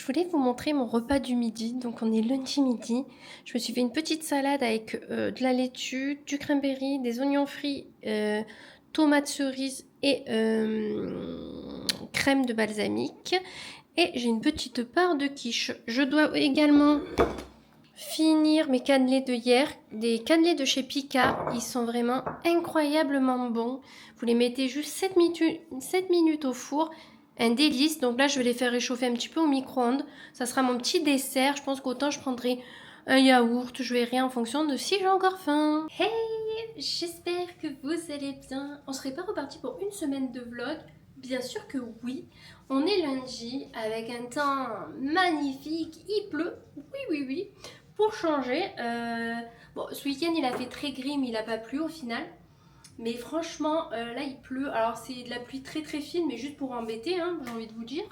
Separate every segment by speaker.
Speaker 1: Je voulais vous montrer mon repas du midi. Donc on est lundi midi. Je me suis fait une petite salade avec de la laitue, du cranberry, des oignons frits, tomates cerises et crème de balsamique. Et j'ai une petite part de quiche. Je dois également finir mes cannelés de hier, des cannelés de chez Pika. Ils sont vraiment incroyablement bons. Vous les mettez juste 7 minutes au four. Un délice. Donc là, je vais les faire réchauffer un petit peu au micro-ondes. Ça sera mon petit dessert. Je pense qu'autant je prendrai un yaourt. Je verrai en fonction de si j'ai encore faim. Hey, j'espère que vous allez bien. On serait pas reparti pour une semaine de vlog? Bien sûr que oui. On est lundi avec un temps magnifique. Il pleut. Oui, oui, oui. Pour changer, bon, ce week-end il a fait très gris mais il n'a pas plu au final. Mais franchement, là il pleut. Alors c'est de la pluie très très fine, mais juste pour embêter, hein, j'ai envie de vous dire.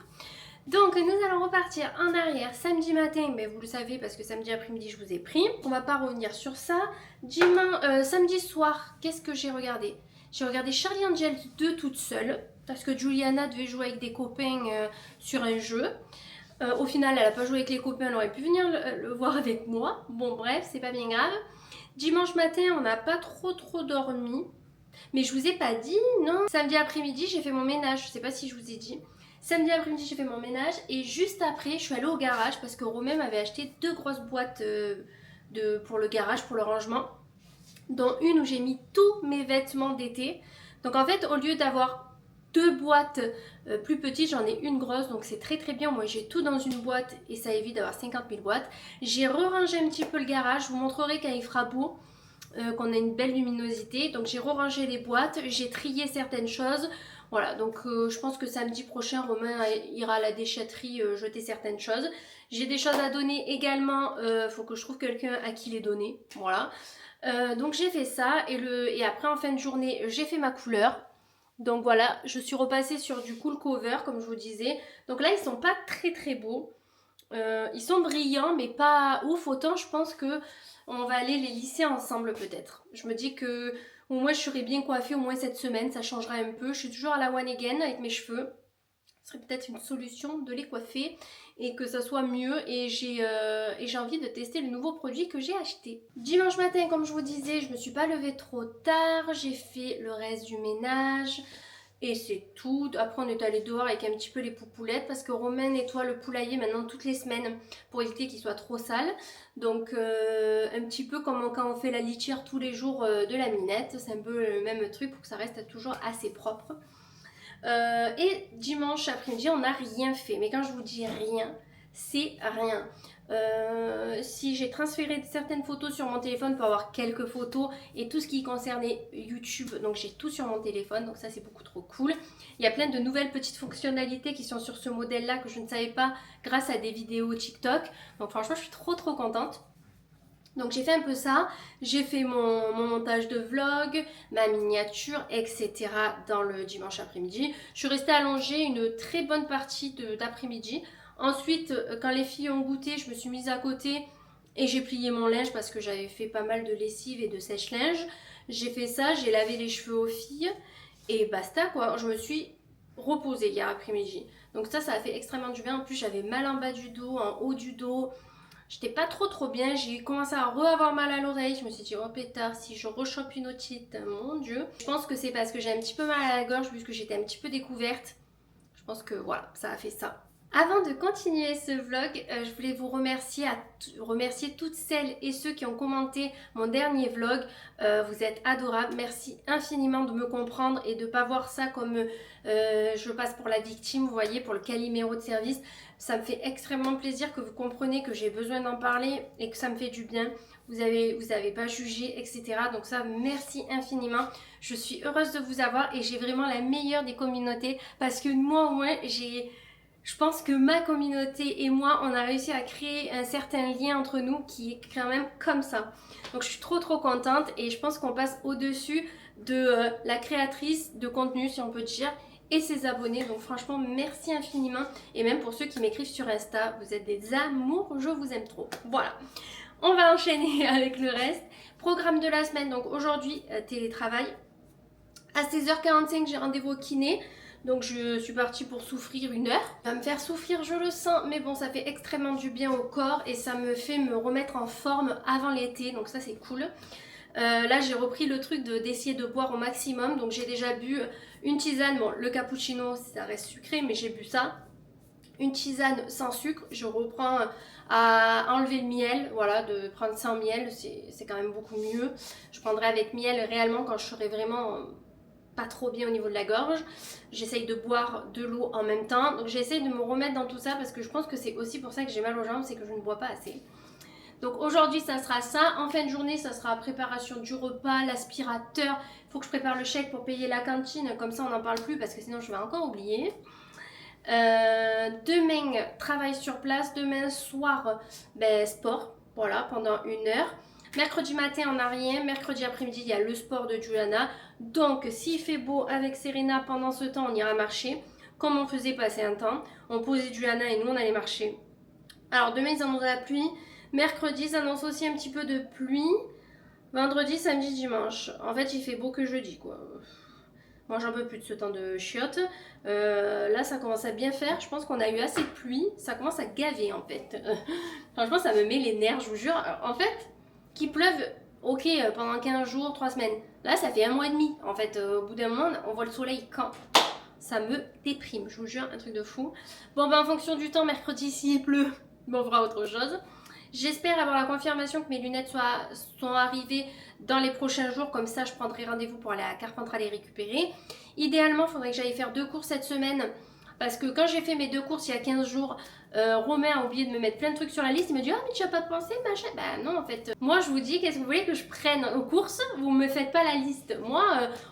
Speaker 1: Donc nous allons repartir en arrière samedi matin, mais vous le savez parce que samedi après-midi je vous ai pris. On va pas revenir sur ça. Samedi soir, qu'est-ce que j'ai regardé? J'ai regardé Charlie Angels 2 toute seule, parce que Juliana devait jouer avec des copains sur un jeu. Au final, elle n'a pas joué avec les copains, elle aurait pu venir le voir avec moi. Bon, bref, c'est pas bien grave. Dimanche matin, on n'a pas trop dormi. Mais je vous ai pas dit, non. Samedi après-midi, j'ai fait mon ménage. Je sais pas si je vous ai dit. Samedi après-midi, j'ai fait mon ménage. Et juste après, je suis allée au garage parce que Romain m'avait acheté 2 grosses boîtes pour le garage, pour le rangement. Dont une où j'ai mis tous mes vêtements d'été. Donc en fait, au lieu d'avoir 2 boîtes plus petites, j'en ai une grosse, donc c'est très très bien. Moi j'ai tout dans une boîte et ça évite d'avoir 50 000 boîtes. J'ai re-rangé un petit peu le garage, je vous montrerai quand il fera beau, qu'on a une belle luminosité. Donc j'ai re-rangé les boîtes, j'ai trié certaines choses. Voilà, donc je pense que samedi prochain, Romain ira à la déchetterie jeter certaines choses. J'ai des choses à donner également, faut que je trouve quelqu'un à qui les donner. Voilà. Donc j'ai fait ça et après en fin de journée, j'ai fait ma couleur. Donc voilà, je suis repassée sur du cool cover comme je vous disais. Donc là ils sont pas très très beaux. Ils sont brillants mais pas ouf. Autant je pense que on va aller les lisser ensemble peut-être. Je me dis que au moins je serai bien coiffée au moins cette semaine, ça changera un peu. Je suis toujours à la one again avec mes cheveux. Ce serait peut-être une solution de les coiffer et que ça soit mieux. Et j'ai envie de tester le nouveau produit que j'ai acheté. Dimanche matin, comme je vous disais, je me suis pas levée trop tard. J'ai fait le reste du ménage. Et c'est tout. Après, on est allé dehors avec un petit peu les poupoulettes parce que Romain nettoie le poulailler maintenant toutes les semaines pour éviter qu'il soit trop sale. Donc, un petit peu comme quand on fait la litière tous les jours de la minette. C'est un peu le même truc pour que ça reste toujours assez propre. Et dimanche après-midi, on n'a rien fait. Mais quand je vous dis rien, c'est rien. Si j'ai transféré certaines photos sur mon téléphone pour avoir quelques photos et tout ce qui concernait YouTube, donc j'ai tout sur mon téléphone, donc ça c'est beaucoup trop cool. Il y a plein de nouvelles petites fonctionnalités qui sont sur ce modèle là que je ne savais pas grâce à des vidéos TikTok, donc franchement je suis trop contente. Donc j'ai fait un peu ça, j'ai fait mon montage de vlog, ma miniature, etc. dans le dimanche après-midi. Je suis restée allongée une très bonne partie d'après-midi. Ensuite, quand les filles ont goûté, je me suis mise à côté et j'ai plié mon linge parce que j'avais fait pas mal de lessive et de sèche-linge. J'ai fait ça, j'ai lavé les cheveux aux filles et basta quoi. Je me suis reposée hier après-midi. Donc ça a fait extrêmement du bien. En plus, j'avais mal en bas du dos, en haut du dos. J'étais pas trop bien, j'ai commencé à avoir mal à l'oreille, je me suis dit oh pétard, si je rechope une otite, mon dieu. Je pense que c'est parce que j'ai un petit peu mal à la gorge puisque j'étais un petit peu découverte. Je pense que voilà, ça a fait ça. Avant de continuer ce vlog, je voulais vous remercier toutes celles et ceux qui ont commenté mon dernier vlog. Vous êtes adorables. Merci infiniment de me comprendre et de ne pas voir ça comme je passe pour la victime, vous voyez, pour le caliméro de service. Ça me fait extrêmement plaisir que vous compreniez que j'ai besoin d'en parler et que ça me fait du bien. Vous avez pas jugé, etc. Donc ça, merci infiniment. Je suis heureuse de vous avoir et j'ai vraiment la meilleure des communautés parce que moi au moins je pense que ma communauté et moi, on a réussi à créer un certain lien entre nous qui est quand même comme ça. Donc je suis trop contente et je pense qu'on passe au-dessus de la créatrice de contenu, si on peut dire, et ses abonnés. Donc franchement, merci infiniment. Et même pour ceux qui m'écrivent sur Insta, vous êtes des amours, je vous aime trop. Voilà, on va enchaîner avec le reste. Programme de la semaine, donc aujourd'hui, télétravail. À 16h45, j'ai rendez-vous au kiné. Donc je suis partie pour souffrir 1 heure. Ça va me faire souffrir, je le sens, mais bon, ça fait extrêmement du bien au corps et ça me fait me remettre en forme avant l'été, donc ça c'est cool. Là j'ai repris le truc d'essayer de boire au maximum, donc j'ai déjà bu une tisane, bon le cappuccino ça reste sucré mais j'ai bu ça, une tisane sans sucre, je reprends à enlever le miel, voilà, de prendre sans miel, c'est quand même beaucoup mieux. Je prendrai avec miel réellement quand je serai vraiment pas trop bien au niveau de la gorge. J'essaye de boire de l'eau en même temps, donc j'essaye de me remettre dans tout ça parce que je pense que c'est aussi pour ça que j'ai mal aux jambes, c'est que je ne bois pas assez. Donc aujourd'hui ça sera ça, en fin de journée ça sera préparation du repas, l'aspirateur, il faut que je prépare le chèque pour payer la cantine, comme ça on n'en parle plus parce que sinon je vais encore oublier. Demain travail sur place, demain soir sport, voilà, pendant 1 heure. Mercredi matin on n'a rien, mercredi après-midi il y a le sport de Juliana, donc s'il fait beau avec Serena pendant ce temps on ira marcher, comme on faisait passer un temps, on posait Juliana et nous on allait marcher. Alors demain ils annoncent la pluie, mercredi ça annonce aussi un petit peu de pluie, vendredi, samedi, dimanche, en fait il fait beau que jeudi quoi. Moi j'en peux plus de ce temps de chiottes. Là ça commence à bien faire. Je pense qu'on a eu assez de pluie. Ça commence à gaver en fait. Franchement ça me met les nerfs, je vous jure. En fait, qu'il pleuve, ok, pendant 15 jours, 3 semaines. Là ça fait 1 mois et demi. En fait, au bout d'un moment, on voit le soleil quand ça me déprime, je vous jure, un truc de fou. Bon en fonction du temps, mercredi s'il pleut, on fera autre chose. J'espère avoir la confirmation que mes lunettes sont arrivées dans les prochains jours, comme ça je prendrai rendez-vous pour aller à Carpentras les récupérer. Idéalement, il faudrait que j'aille faire 2 courses cette semaine, parce que quand j'ai fait mes 2 courses il y a 15 jours, Romain a oublié de me mettre plein de trucs sur la liste, il me dit « Ah mais tu as pas pensé machin ?» Bah non en fait, moi je vous dis, qu'est-ce que vous voulez que je prenne aux courses? Vous me faites pas la liste. Moi,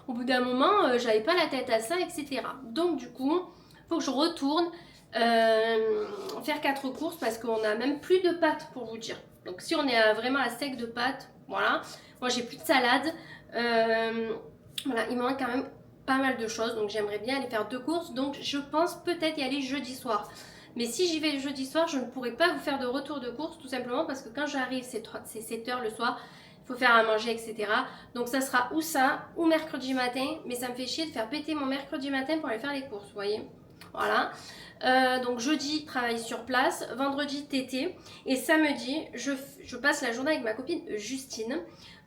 Speaker 1: au bout d'un moment, j'avais pas la tête à ça, etc. Donc du coup, il faut que je retourne faire 4 courses parce qu'on a même plus de pâtes pour vous dire. Donc si on est vraiment à sec de pâtes, voilà. Moi j'ai plus de salade. Voilà, il me manque quand même pas mal de choses. Donc j'aimerais bien aller faire 2 courses. Donc je pense peut-être y aller jeudi soir. Mais si j'y vais jeudi soir, je ne pourrai pas vous faire de retour de course tout simplement parce que quand j'arrive, c'est 7 h le soir. Il faut faire à manger, etc. Donc ça sera ou ça, ou mercredi matin. Mais ça me fait chier de faire péter mon mercredi matin pour aller faire les courses, vous voyez. Voilà. Donc jeudi, travail sur place, vendredi, TT, et samedi, je passe la journée avec ma copine Justine.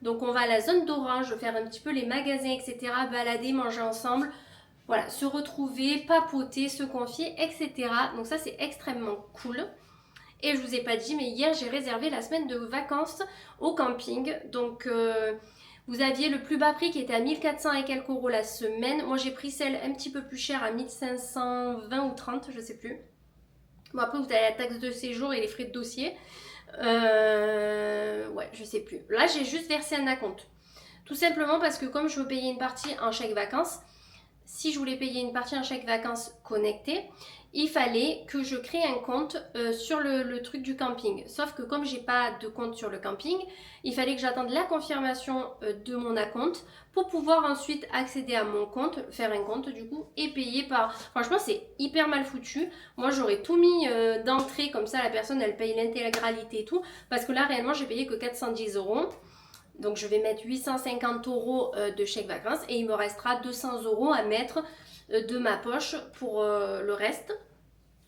Speaker 1: Donc on va à la zone d'Orange, faire un petit peu les magasins, etc., balader, manger ensemble, voilà, se retrouver, papoter, se confier, etc. Donc ça c'est extrêmement cool. Et je vous ai pas dit, mais hier j'ai réservé la semaine de vacances au camping, donc vous aviez le plus bas prix qui était à 1400 et quelques euros la semaine. Moi j'ai pris celle un petit peu plus chère à 1520 ou 30, je sais plus. Bon après vous avez la taxe de séjour et les frais de dossier. Ouais, je sais plus. Là j'ai juste versé un acompte. Tout simplement parce que comme je veux payer une partie en chèque vacances, si je voulais payer une partie en chèque vacances connecté, il fallait que je crée un compte sur le truc du camping. Sauf que comme j'ai pas de compte sur le camping, il fallait que j'attende la confirmation de mon acompte pour pouvoir ensuite accéder à mon compte, faire un compte du coup et payer par... Franchement c'est hyper mal foutu. Moi j'aurais tout mis d'entrée, comme ça la personne elle paye l'intégralité et tout. Parce que là réellement j'ai payé que 410 euros. Donc je vais mettre 850 euros de chèque vacances et il me restera 200 euros à mettre de ma poche pour le reste.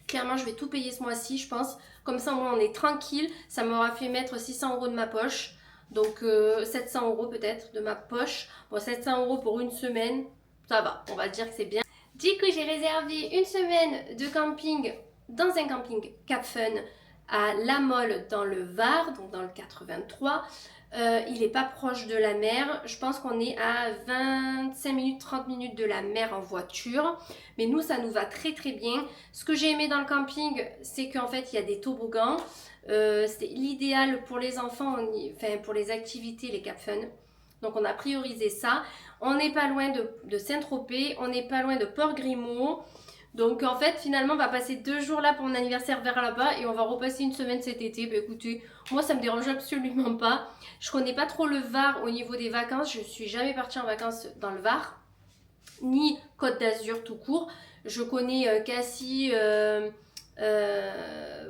Speaker 1: Clairement je vais tout payer ce mois-ci je pense. Comme ça moi on est tranquille. Ça m'aura fait mettre 600 euros de ma poche. Donc 700 euros peut-être de ma poche. Bon 700 euros pour une semaine, ça va, on va dire que c'est bien. Du coup j'ai réservé une semaine de camping dans un camping Cap Fun à La Mole dans le Var, donc dans le 83. Il n'est pas proche de la mer, je pense qu'on est à 25 minutes, 30 minutes de la mer en voiture, mais nous ça nous va très très bien. Ce que j'ai aimé dans le camping, c'est qu'en fait il y a des toboggans, c'est l'idéal pour les enfants, enfin pour les activités, les Cap Fun, donc on a priorisé ça. On n'est pas loin de Saint-Tropez, on n'est pas loin de Port-Grimaud. Donc en fait finalement on va passer 2 jours là pour mon anniversaire vers là-bas et on va repasser une semaine cet été. Bah écoutez, moi ça me dérange absolument pas. Je connais pas trop le Var au niveau des vacances, je suis jamais partie en vacances dans le Var, ni Côte d'Azur tout court. Je connais Cassis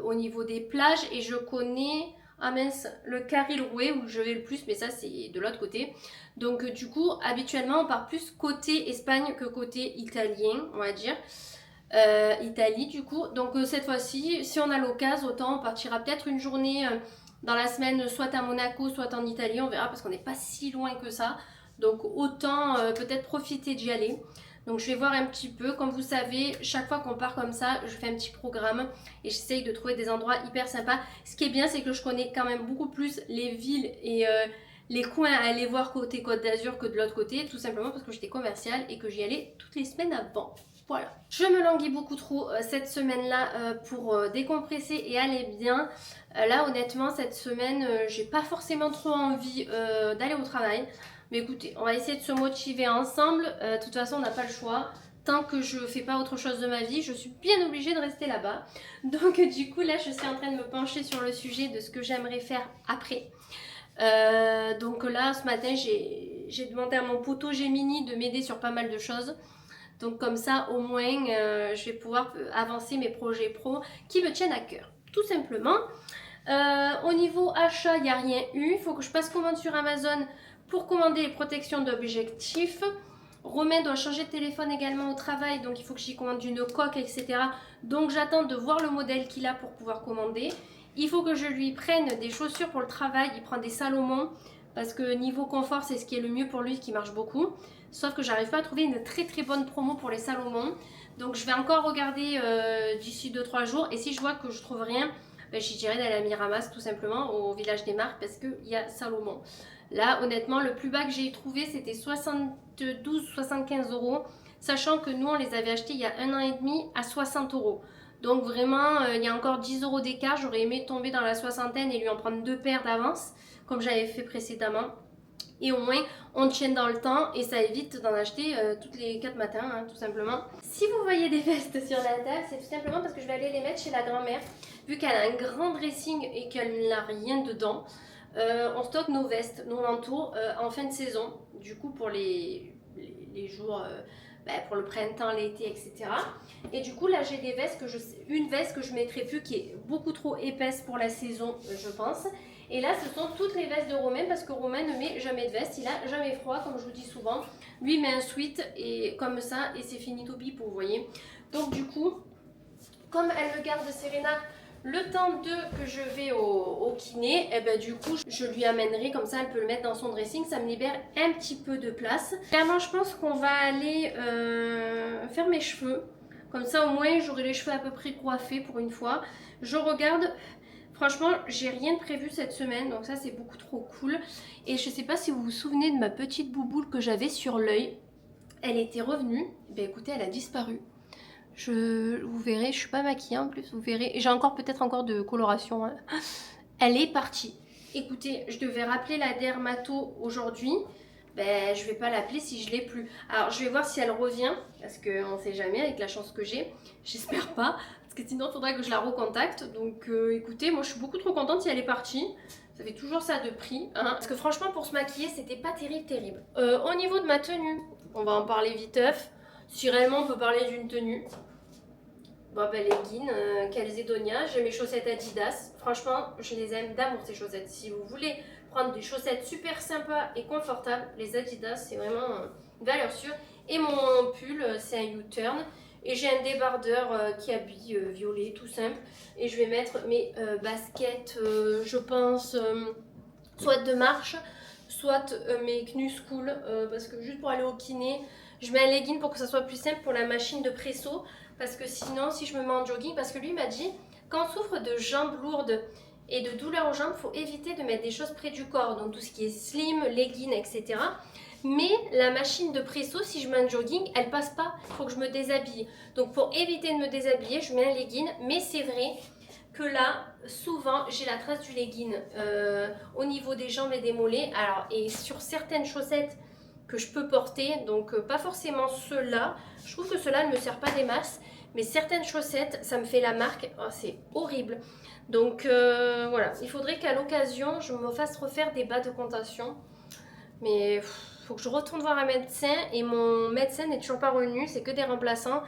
Speaker 1: au niveau des plages et je connais Ah mince, le Caril Rouet où je vais le plus, mais ça c'est de l'autre côté. Donc du coup, habituellement on part plus côté Espagne que côté italien, on va dire. Italie du coup. Donc cette fois-ci, si on a l'occasion, autant on partira peut-être une journée dans la semaine, soit à Monaco, soit en Italie, on verra parce qu'on n'est pas si loin que ça. Donc autant peut-être profiter d'y aller. Donc je vais voir un petit peu. Comme vous savez, chaque fois qu'on part comme ça, je fais un petit programme et j'essaye de trouver des endroits hyper sympas. Ce qui est bien, c'est que je connais quand même beaucoup plus les villes et les coins à aller voir côté Côte d'Azur que de l'autre côté, tout simplement parce que j'étais commerciale et que j'y allais toutes les semaines avant. Voilà. Je me languis beaucoup trop cette semaine-là pour décompresser et aller bien. Là, honnêtement, cette semaine, j'ai pas forcément trop envie d'aller au travail. Mais écoutez, on va essayer de se motiver ensemble. De toute façon, on n'a pas le choix. Tant que je fais pas autre chose de ma vie, je suis bien obligée de rester là-bas. Donc du coup, là, je suis en train de me pencher sur le sujet de ce que j'aimerais faire après. Donc là, ce matin, j'ai demandé à mon poteau Gemini de m'aider sur pas mal de choses. Donc comme ça, au moins, je vais pouvoir avancer mes projets pro qui me tiennent à cœur, tout simplement. Au niveau achat, il n'y a rien eu. Il faut que je passe commande sur Amazon pour commander les protections d'objectifs. Romain doit changer de téléphone également au travail, donc il faut que j'y commande une coque, etc. Donc j'attends de voir le modèle qu'il a pour pouvoir commander. Il faut que je lui prenne des chaussures pour le travail. Il prend des Salomon parce que niveau confort, c'est ce qui est le mieux pour lui, qui marche beaucoup. Sauf que j'arrive pas à trouver une très très bonne promo pour les Salomon. Donc je vais encore regarder d'ici 2-3 jours. Et si je vois que je trouve rien, ben, j'y dirai d'aller à Miramas tout simplement, au village des marques, parce qu'il y a Salomon. Là, honnêtement, le plus bas que j'ai trouvé, c'était 72-75 euros. Sachant que nous, on les avait achetés il y a 1 an et demi à 60 euros. Donc vraiment, il y a encore 10 euros d'écart. J'aurais aimé tomber dans la soixantaine et lui en prendre 2 paires d'avance, comme j'avais fait précédemment. Et au moins, on tienne dans le temps et ça évite d'en acheter toutes les 4 matins, hein, tout simplement. Si vous voyez des vestes sur la table, c'est tout simplement parce que je vais aller les mettre chez la grand-mère. Vu qu'elle a un grand dressing et qu'elle n'a rien dedans, on stocke nos vestes, nos manteaux en fin de saison. Du coup, pour les jours, pour le printemps, l'été, etc. Et du coup, là, j'ai des vestes une veste que je ne mettrai plus qui est beaucoup trop épaisse pour la saison, je pense. Et là, ce sont toutes les vestes de Romain parce que Romain ne met jamais de veste. Il a jamais froid, comme je vous dis souvent. Lui, il met un sweat et comme ça, et c'est fini tout pipo, vous voyez. Donc, du coup, comme elle me garde Serena le temps que je vais au kiné, et ben, du coup, je lui amènerai comme ça, elle peut le mettre dans son dressing. Ça me libère un petit peu de place. Clairement, je pense qu'on va aller faire mes cheveux. Comme ça, au moins, j'aurai les cheveux à peu près coiffés pour une fois. Je regarde. Franchement, j'ai rien de prévu cette semaine, donc ça c'est beaucoup trop cool. Et je sais pas si vous vous souvenez de ma petite bouboule que j'avais sur l'œil. Elle était revenue. Ben écoutez, elle a disparu. Vous verrez, je suis pas maquillée en plus, vous verrez. J'ai peut-être encore de coloration. Hein. Elle est partie. Écoutez, je devais rappeler la dermato aujourd'hui. Ben, je vais pas l'appeler si je l'ai plus. Alors, je vais voir si elle revient, parce qu'on sait jamais avec la chance que j'ai. J'espère pas, parce que sinon, il faudra que je la recontacte. Donc, écoutez, moi, je suis beaucoup trop contente si elle est partie. Ça fait toujours ça de prix. Hein. Parce que franchement, pour se maquiller, c'était pas terrible. Au niveau de ma tenue, on va en parler viteuf. Si réellement on peut parler d'une tenue. Bon, ben, leggings, Calzedonia, j'ai mes chaussettes Adidas. Franchement, je les aime d'amour ces chaussettes. Si vous voulez prendre des chaussettes super sympas et confortables, les Adidas, c'est vraiment une valeur sûre. Et mon pull, c'est un U-turn. Et j'ai un débardeur qui habille violet, tout simple. Et je vais mettre mes baskets, je pense, soit de marche, soit mes Knus Cool. Parce que juste pour aller au kiné, je mets un legging pour que ça soit plus simple pour la machine de presso. Parce que sinon, si je me mets en jogging, parce que lui m'a dit, quand on souffre de jambes lourdes et de douleurs aux jambes, il faut éviter de mettre des choses près du corps. Donc tout ce qui est slim, legging, etc. Mais la machine de presso, si je mets un jogging, elle passe pas. Il faut que je me déshabille. Donc pour éviter de me déshabiller, je mets un legging. Mais c'est vrai que là, souvent, j'ai la trace du legging au niveau des jambes et des mollets. Alors, et sur certaines chaussettes que je peux porter, donc pas forcément ceux-là. Je trouve que ceux-là ne me servent pas des masses. Mais certaines chaussettes, ça me fait la marque. Oh, c'est horrible. Donc voilà, il faudrait qu'à l'occasion, je me fasse refaire des bas de contention. Mais faut que je retourne voir un médecin et mon médecin n'est toujours pas revenu, c'est que des remplaçants.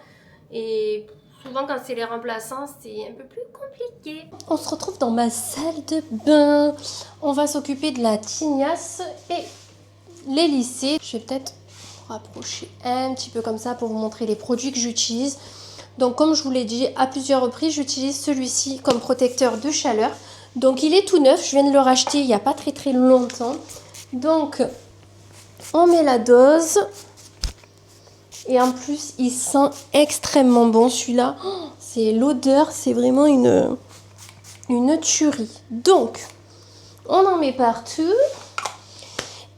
Speaker 1: Et Souvent quand c'est les remplaçants, c'est un peu plus compliqué. On se retrouve dans ma salle de bain. On va s'occuper de la tignasse et les lissés. Je vais peut-être rapprocher un petit peu comme ça pour vous montrer les produits que j'utilise. Donc comme je vous l'ai dit à plusieurs reprises, j'utilise celui-ci comme protecteur de chaleur. Donc il est tout neuf, je viens de le racheter il n'y a pas très longtemps. Donc on met la dose. Et en plus, il sent extrêmement bon celui-là. Oh, c'est l'odeur, c'est vraiment une tuerie. Donc, on en met partout.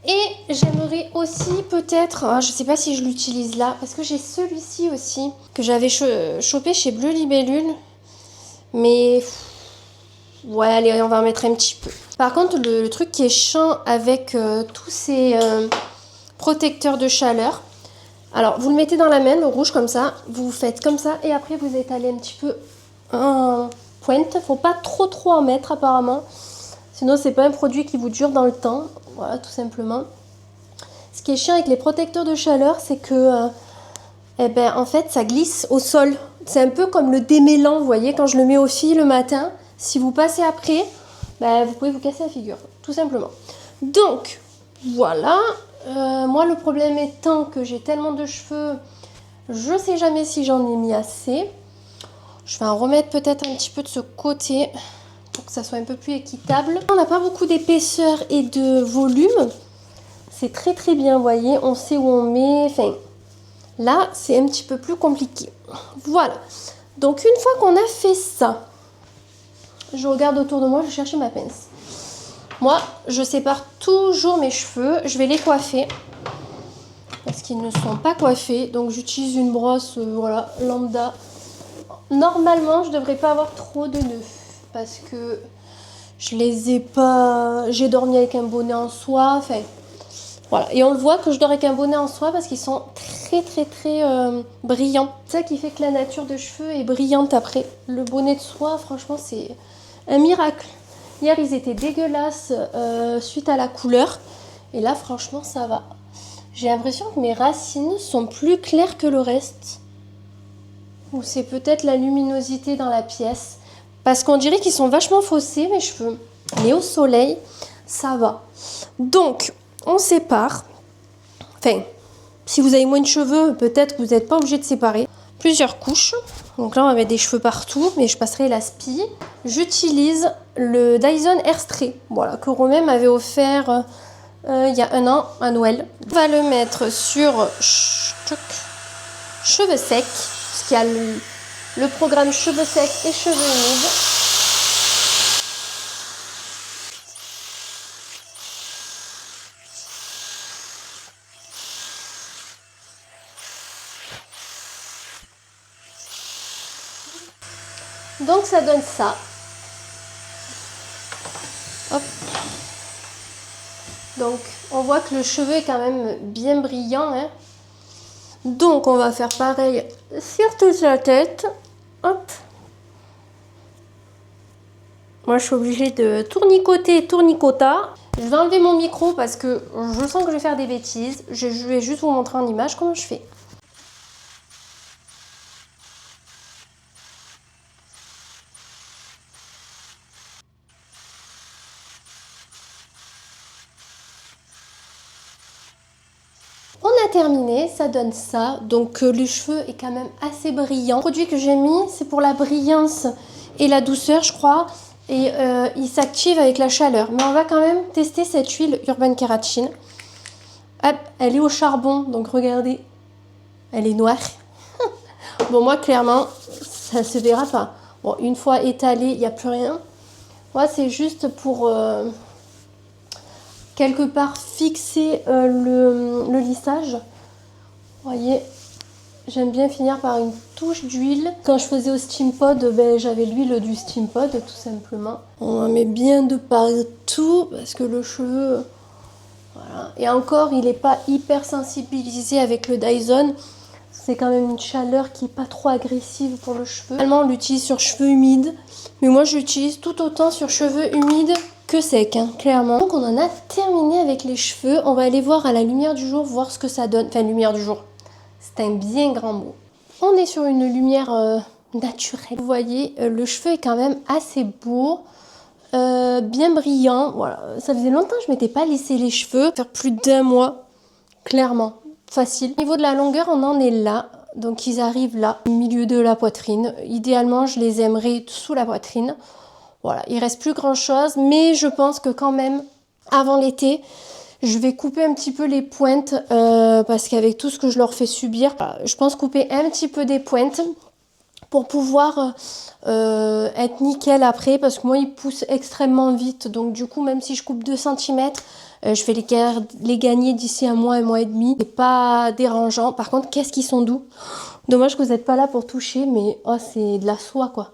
Speaker 1: Et j'aimerais aussi peut-être, je ne sais pas si je l'utilise là, parce que j'ai celui-ci aussi, que j'avais chopé chez Bleu Libellule. Mais, ouais, allez, on va en mettre un petit peu. Par contre, le truc qui est chiant avec tous ces protecteurs de chaleur, alors, vous le mettez dans la main, le rouge comme ça, vous faites comme ça et après vous étalez un petit peu en pointe. Faut pas trop en mettre apparemment, sinon c'est pas un produit qui vous dure dans le temps. Voilà, tout simplement. Ce qui est chiant avec les protecteurs de chaleur, c'est que, en fait, ça glisse au sol. C'est un peu comme le démêlant, vous voyez, quand je le mets au fil le matin. Si vous passez après, vous pouvez vous casser la figure, tout simplement. Donc, voilà. Moi, le problème étant que j'ai tellement de cheveux, je ne sais jamais si j'en ai mis assez. Je vais en remettre peut-être un petit peu de ce côté pour que ça soit un peu plus équitable. On n'a pas beaucoup d'épaisseur et de volume. C'est très bien, vous voyez. On sait où on met. Enfin, là, c'est un petit peu plus compliqué. Voilà. Donc, une fois qu'on a fait ça, je regarde autour de moi, je cherche ma pince. Moi, je sépare toujours mes cheveux. Je vais les coiffer parce qu'ils ne sont pas coiffés. Donc, j'utilise une brosse voilà, lambda. Normalement, je ne devrais pas avoir trop de nœuds parce que je les ai pas... J'ai dormi avec un bonnet en soie. Enfin, voilà. Et on le voit que je dors avec un bonnet en soie parce qu'ils sont très brillants. C'est ça qui fait que la nature de cheveux est brillante après. Le bonnet de soie, franchement, c'est un miracle. Hier, ils étaient dégueulasses suite à la couleur. Et là, franchement, ça va. J'ai l'impression que mes racines sont plus claires que le reste. Ou c'est peut-être la luminosité dans la pièce. Parce qu'on dirait qu'ils sont vachement faussés, mes cheveux. Mais au soleil, ça va. Donc, on sépare. Enfin, si vous avez moins de cheveux, peut-être que vous n'êtes pas obligé de séparer. Plusieurs couches. Donc là, on va mettre des cheveux partout, mais je passerai la spie. J'utilise le Dyson Airstray, voilà, que Romain m'avait offert il y a un an à Noël. On va le mettre sur cheveux secs, parce qu'il y a le programme cheveux secs et cheveux humides. Donc ça donne ça. Hop. Donc on voit que le cheveu est quand même bien brillant. Hein. Donc on va faire pareil sur toute la tête. Hop. Moi je suis obligée de tournicota. Je vais enlever mon micro parce que je sens que je vais faire des bêtises. Je vais juste vous montrer en image comment je fais. On a terminé, ça donne ça. Donc le cheveu est quand même assez brillant. Le produit que j'ai mis, c'est pour la brillance et la douceur, je crois. Et il s'active avec la chaleur. Mais on va quand même tester cette huile Urban Keratin. Hop, elle est au charbon, donc regardez. Elle est noire. Bon, moi, clairement, ça se verra pas. Bon, une fois étalée, il n'y a plus rien. Moi, c'est juste pour... quelque part fixer le lissage. Vous voyez, j'aime bien finir par une touche d'huile. Quand je faisais au steam pod, j'avais l'huile du steam pod tout simplement. On en met bien de partout parce que le cheveu, voilà. Et encore, il n'est pas hyper sensibilisé avec le Dyson. C'est quand même une chaleur qui n'est pas trop agressive pour le cheveu. Normalement, on l'utilise sur cheveux humides, mais moi je l'utilise tout autant sur cheveux humides que sec, hein, clairement. Donc on en a terminé avec les cheveux. On va aller voir à la lumière du jour, voir ce que ça donne. Enfin, lumière du jour, c'est un bien grand mot. On est sur une lumière naturel. Vous voyez, le cheveu est quand même assez beau. Bien brillant, voilà, ça faisait longtemps que je m'étais pas lissé les cheveux, faire plus d'1 mois, clairement, facile. Au niveau de la longueur, on en est là, donc ils arrivent là, au milieu de la poitrine. Idéalement, je les aimerais sous la poitrine. Voilà, il reste plus grand chose, mais je pense que quand même, avant l'été, je vais couper un petit peu les pointes, parce qu'avec tout ce que je leur fais subir, je pense couper un petit peu des pointes, pour pouvoir être nickel après, parce que moi ils poussent extrêmement vite, donc du coup même si je coupe 2 cm, je vais les gagner d'ici 1 mois et demi. C'est pas dérangeant. Par contre, qu'est-ce qu'ils sont doux. Dommage que vous n'êtes pas là pour toucher, mais oh, c'est de la soie quoi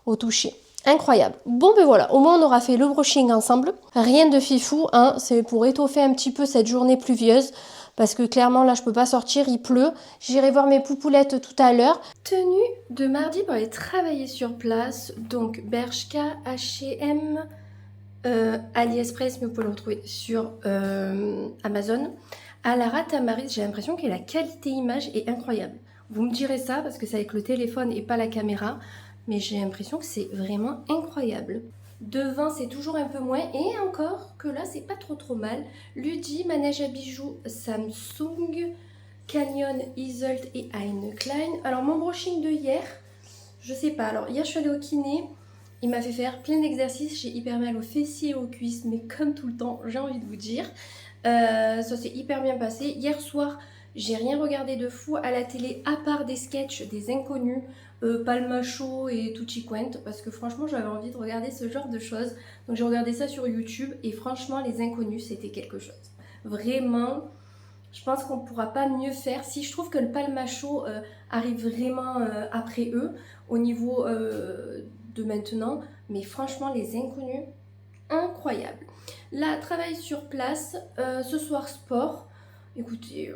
Speaker 1: au toucher. Incroyable. Bon ben voilà, au moins on aura fait le brushing ensemble. Rien de fifou, hein, c'est pour étoffer un petit peu cette journée pluvieuse. Parce que clairement là je peux pas sortir, il pleut. J'irai voir mes poupoulettes tout à l'heure. Tenue de mardi pour aller travailler sur place. Donc Bershka, H&M, AliExpress, mais vous pouvez le retrouver sur Amazon. Alara Tamaris, j'ai l'impression que la qualité image est incroyable. Vous me direz ça parce que c'est avec le téléphone et pas la caméra. Mais j'ai l'impression que c'est vraiment incroyable. Devant, c'est toujours un peu moins. Et encore que là, c'est pas trop mal. Ludi, manège à bijoux, Samsung, Canyon, Isolt et Hein Klein. Alors, mon brushing de hier, je sais pas. Alors, hier, je suis allée au kiné. Il m'a fait faire plein d'exercices. J'ai hyper mal aux fessiers et aux cuisses. Mais comme tout le temps, j'ai envie de vous dire. Ça s'est hyper bien passé. Hier soir, j'ai rien regardé de fou à la télé, à part des sketchs des inconnus. Palmacho et Tutti Quent, parce que franchement j'avais envie de regarder ce genre de choses, donc j'ai regardé ça sur YouTube et franchement les inconnus c'était quelque chose, vraiment. Je pense qu'on ne pourra pas mieux faire. Si je trouve que le Palmacho arrive vraiment après eux au niveau de maintenant, mais franchement les inconnus, incroyable. Là, travail sur place, ce soir sport. Écoutez,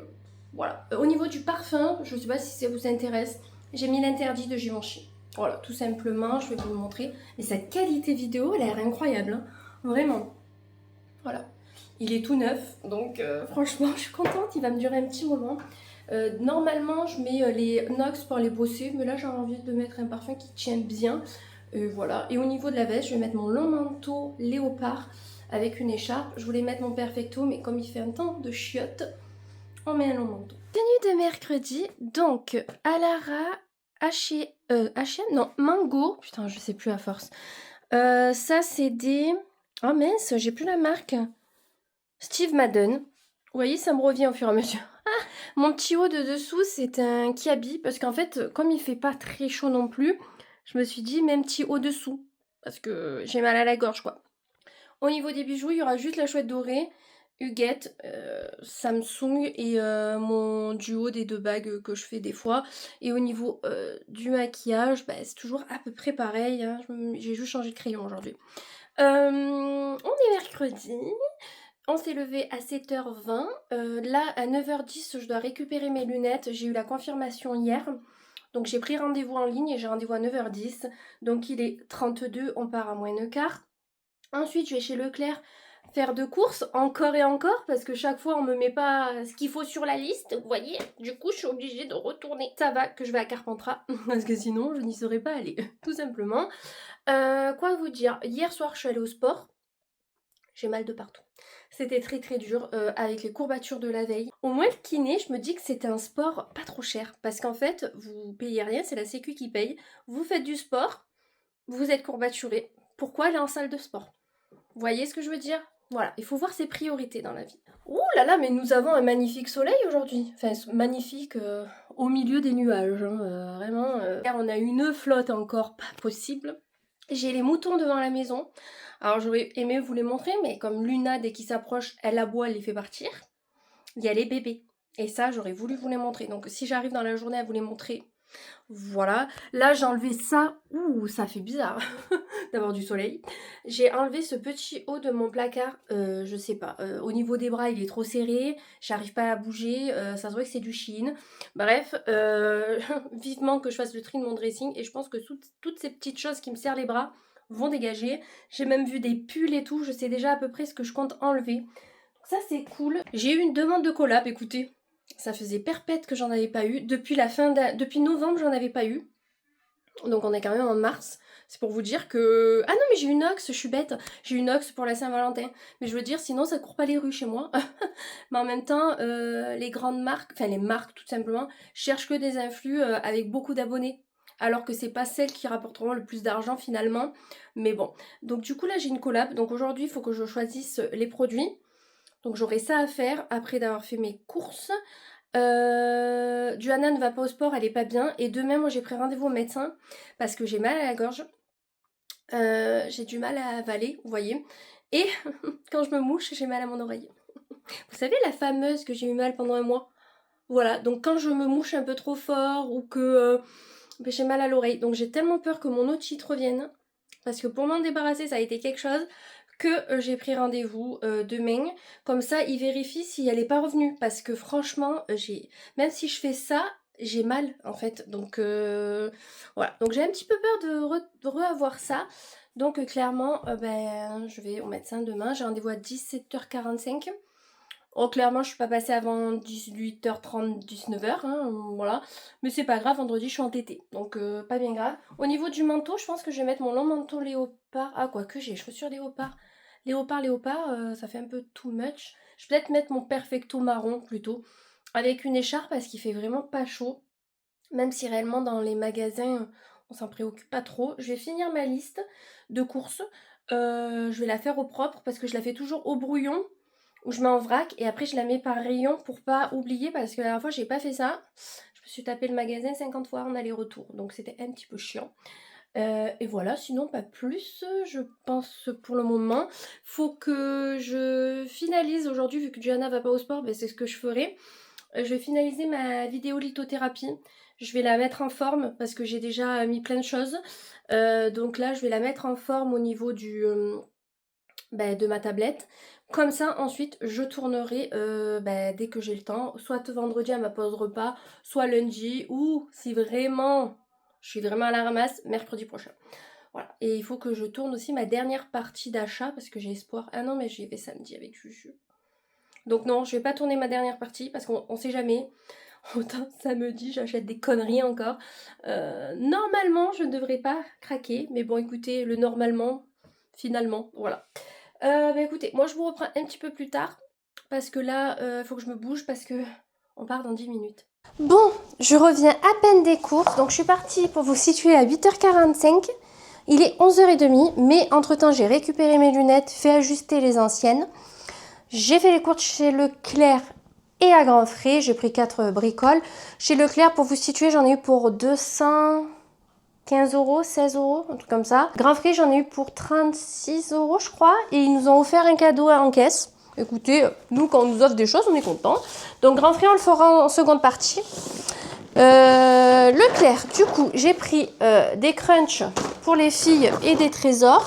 Speaker 1: voilà. Au niveau du parfum, je ne sais pas si ça vous intéresse, j'ai mis l'interdit de Givenchy. Voilà, tout simplement, je vais vous le montrer. Et sa qualité vidéo, elle a l'air incroyable, hein. Vraiment. Voilà. Il est tout neuf, donc franchement, je suis contente. Il va me durer un petit moment. Normalement, je mets les Nox pour les bosser, mais là, j'ai envie de mettre un parfum qui tient bien. Voilà. Et au niveau de la veste, je vais mettre mon long manteau léopard avec une écharpe. Je voulais mettre mon perfecto, mais comme il fait un temps de chiottes, on met un long manteau. Tenue de mercredi, donc Alara, H&M, non, Mango, putain je sais plus à force. Ça c'est des... Oh mince, j'ai plus la marque. Steve Madden. Vous voyez, ça me revient au fur et à mesure. Ah, mon petit haut de dessous, c'est un Kiabi, parce qu'en fait, comme il fait pas très chaud non plus, je me suis dit même petit haut dessous, parce que j'ai mal à la gorge quoi. Au niveau des bijoux, il y aura juste la chouette dorée, Huguette, Samsung et mon duo des 2 bagues que je fais des fois. Et au niveau du maquillage, bah, c'est toujours à peu près pareil, hein. J'ai juste changé de crayon aujourd'hui. On est mercredi. On s'est levé à 7h20. Là, à 9h10, je dois récupérer mes lunettes. J'ai eu la confirmation hier. Donc j'ai pris rendez-vous en ligne et j'ai rendez-vous à 9h10. Donc il est 32, on part à moins le quart. Ensuite, je vais chez Leclerc faire 2 courses, encore et encore, parce que chaque fois, on me met pas ce qu'il faut sur la liste, vous voyez. Du coup, je suis obligée de retourner. Ça va que je vais à Carpentras, parce que sinon, je n'y serais pas allée, tout simplement. Quoi vous dire, hier soir, je suis allée au sport. J'ai mal de partout. C'était très dur avec les courbatures de la veille. Au moins le kiné, je me dis que c'était un sport pas trop cher. Parce qu'en fait, vous payez rien, c'est la sécu qui paye. Vous faites du sport, vous êtes courbaturé. Pourquoi aller en salle de sport? Vous voyez ce que je veux dire? Voilà, il faut voir ses priorités dans la vie. Ouh là là, mais nous avons un magnifique soleil aujourd'hui. Enfin, magnifique au milieu des nuages, hein, vraiment. On a une flotte encore pas possible. J'ai les moutons devant la maison. Alors j'aurais aimé vous les montrer, mais comme Luna, dès qu'il s'approche, elle aboie, elle les fait partir. Il y a les bébés. Et ça, j'aurais voulu vous les montrer. Donc si j'arrive dans la journée à vous les montrer, voilà. Là, j'ai enlevé ça. Ouh, ça fait bizarre d'avoir du soleil. J'ai enlevé ce petit haut de mon placard. Je sais pas. Au niveau des bras, il est trop serré. J'arrive pas à bouger. Ça se voit que c'est du Shein. Bref, vivement que je fasse le tri de mon dressing. Et je pense que toutes ces petites choses qui me serrent les bras vont dégager. J'ai même vu des pulls et tout. Je sais déjà à peu près ce que je compte enlever. Donc ça, c'est cool. J'ai eu une demande de collab, écoutez. Ça faisait perpète que j'en avais pas eu. Depuis novembre, j'en avais pas eu. Donc on est quand même en mars. C'est pour vous dire que... Ah non, mais j'ai une ox, je suis bête. J'ai une ox pour la Saint-Valentin. Mais je veux dire, sinon ça court pas les rues chez moi. Mais en même temps, les grandes marques, enfin les marques tout simplement, cherchent que des influx avec beaucoup d'abonnés. Alors que c'est pas celles qui rapporteront le plus d'argent finalement. Mais bon. Donc du coup là j'ai une collab. Donc aujourd'hui il faut que je choisisse les produits. Donc j'aurai ça à faire après d'avoir fait mes courses. Johanna ne va pas au sport, elle est pas bien. Et demain, moi j'ai pris rendez-vous au médecin parce que j'ai mal à la gorge. J'ai du mal à avaler, vous voyez. Et quand je me mouche, j'ai mal à mon oreille. Vous savez, la fameuse que j'ai eu mal pendant un mois. Voilà, donc quand je me mouche un peu trop fort ou que ben, j'ai mal à l'oreille. Donc j'ai tellement peur que mon otite revienne. Parce que pour m'en débarrasser, ça a été quelque chose que j'ai pris rendez-vous demain. Comme ça, il vérifie si elle n'est pas revenue. Parce que franchement, même si je fais ça, j'ai mal en fait. Donc voilà. Donc j'ai un petit peu peur de reavoir ça. Donc clairement, ben, je vais au médecin demain. J'ai rendez-vous à 17h45. Oh, clairement, je suis pas passée avant 18h30, 19h, hein, voilà. Mais c'est pas grave, vendredi, je suis entêtée. Donc, pas bien grave. Au niveau du manteau, je pense que je vais mettre mon long manteau léopard. Ah, quoique, j'ai les chaussures léopard. Léopard, ça fait un peu too much. Je vais peut-être mettre mon perfecto marron, plutôt. Avec une écharpe, parce qu'il fait vraiment pas chaud. Même si réellement, dans les magasins, on s'en préoccupe pas trop. Je vais finir ma liste de courses. Je vais la faire au propre, parce que je la fais toujours au brouillon où je mets en vrac et après je la mets par rayon pour pas oublier parce que la dernière fois j'ai pas fait ça. Je me suis tapé le magasin 50 fois en aller-retour donc c'était un petit peu chiant. Et voilà, sinon pas plus je pense pour le moment. Faut que je finalise aujourd'hui vu que Johanna va pas au sport, ben c'est ce que je ferai. Je vais finaliser ma vidéo lithothérapie. Je vais la mettre en forme parce que j'ai déjà mis plein de choses. Donc là je vais la mettre en forme au niveau de ma tablette. Comme ça, ensuite, je tournerai dès que j'ai le temps, soit vendredi à ma pause repas, soit lundi, ou si vraiment je suis vraiment à la ramasse, mercredi prochain. Voilà. Et il faut que je tourne aussi ma dernière partie d'achat, parce que j'ai espoir. Ah non, mais j'y vais samedi avec Juju. Donc non, je vais pas tourner ma dernière partie, parce qu'on sait jamais. Autant samedi, j'achète des conneries encore. Normalement, je ne devrais pas craquer, mais bon, écoutez, le normalement, finalement, voilà. Écoutez, moi je vous reprends un petit peu plus tard parce que là, faut que je me bouge parce que on part dans 10 minutes. Bon, je reviens à peine des courses, donc je suis partie pour vous situer à 8h45. Il est 11h30, mais entre-temps j'ai récupéré mes lunettes, fait ajuster les anciennes. J'ai fait les courses chez Leclerc et à Grand Frais, j'ai pris 4 bricoles. Chez Leclerc, pour vous situer, j'en ai eu pour 215 €, 16 €, un truc comme ça. Grand Frais, j'en ai eu pour 36 € je crois. Et ils nous ont offert un cadeau en caisse. Écoutez, nous quand on nous offre des choses, on est content. Donc Grand Frais, on le fera en seconde partie. Leclerc, du coup, j'ai pris des crunchs pour les filles et des trésors.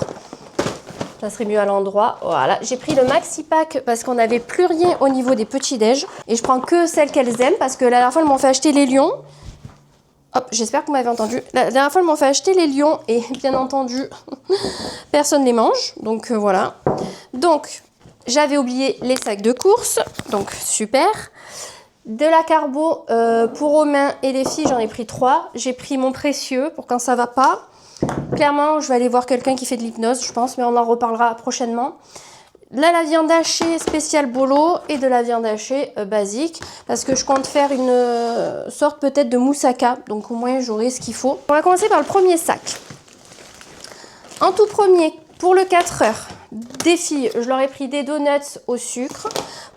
Speaker 1: Ça serait mieux à l'endroit. Voilà, j'ai pris le maxi pack parce qu'on n'avait plus rien au niveau des petits déj. Et je prends que celles qu'elles aiment parce que la dernière fois, elles m'ont fait acheter les lions. Hop, j'espère que vous m'avez entendu. La dernière fois, elles m'ont fait acheter les lions et bien entendu, personne ne les mange. Donc voilà. Donc, j'avais oublié les sacs de course. Donc, super. De la carbo pour Romain et les filles, j'en ai pris 3. J'ai pris mon précieux pour quand ça va pas. Clairement, je vais aller voir quelqu'un qui fait de l'hypnose, je pense, mais on en reparlera prochainement. Là, la viande hachée spéciale bolo et de la viande hachée basique, parce que je compte faire une sorte peut-être de moussaka, donc au moins j'aurai ce qu'il faut. On va commencer par le premier sac. En tout premier, pour le 4 heures, des filles, je leur ai pris des donuts au sucre.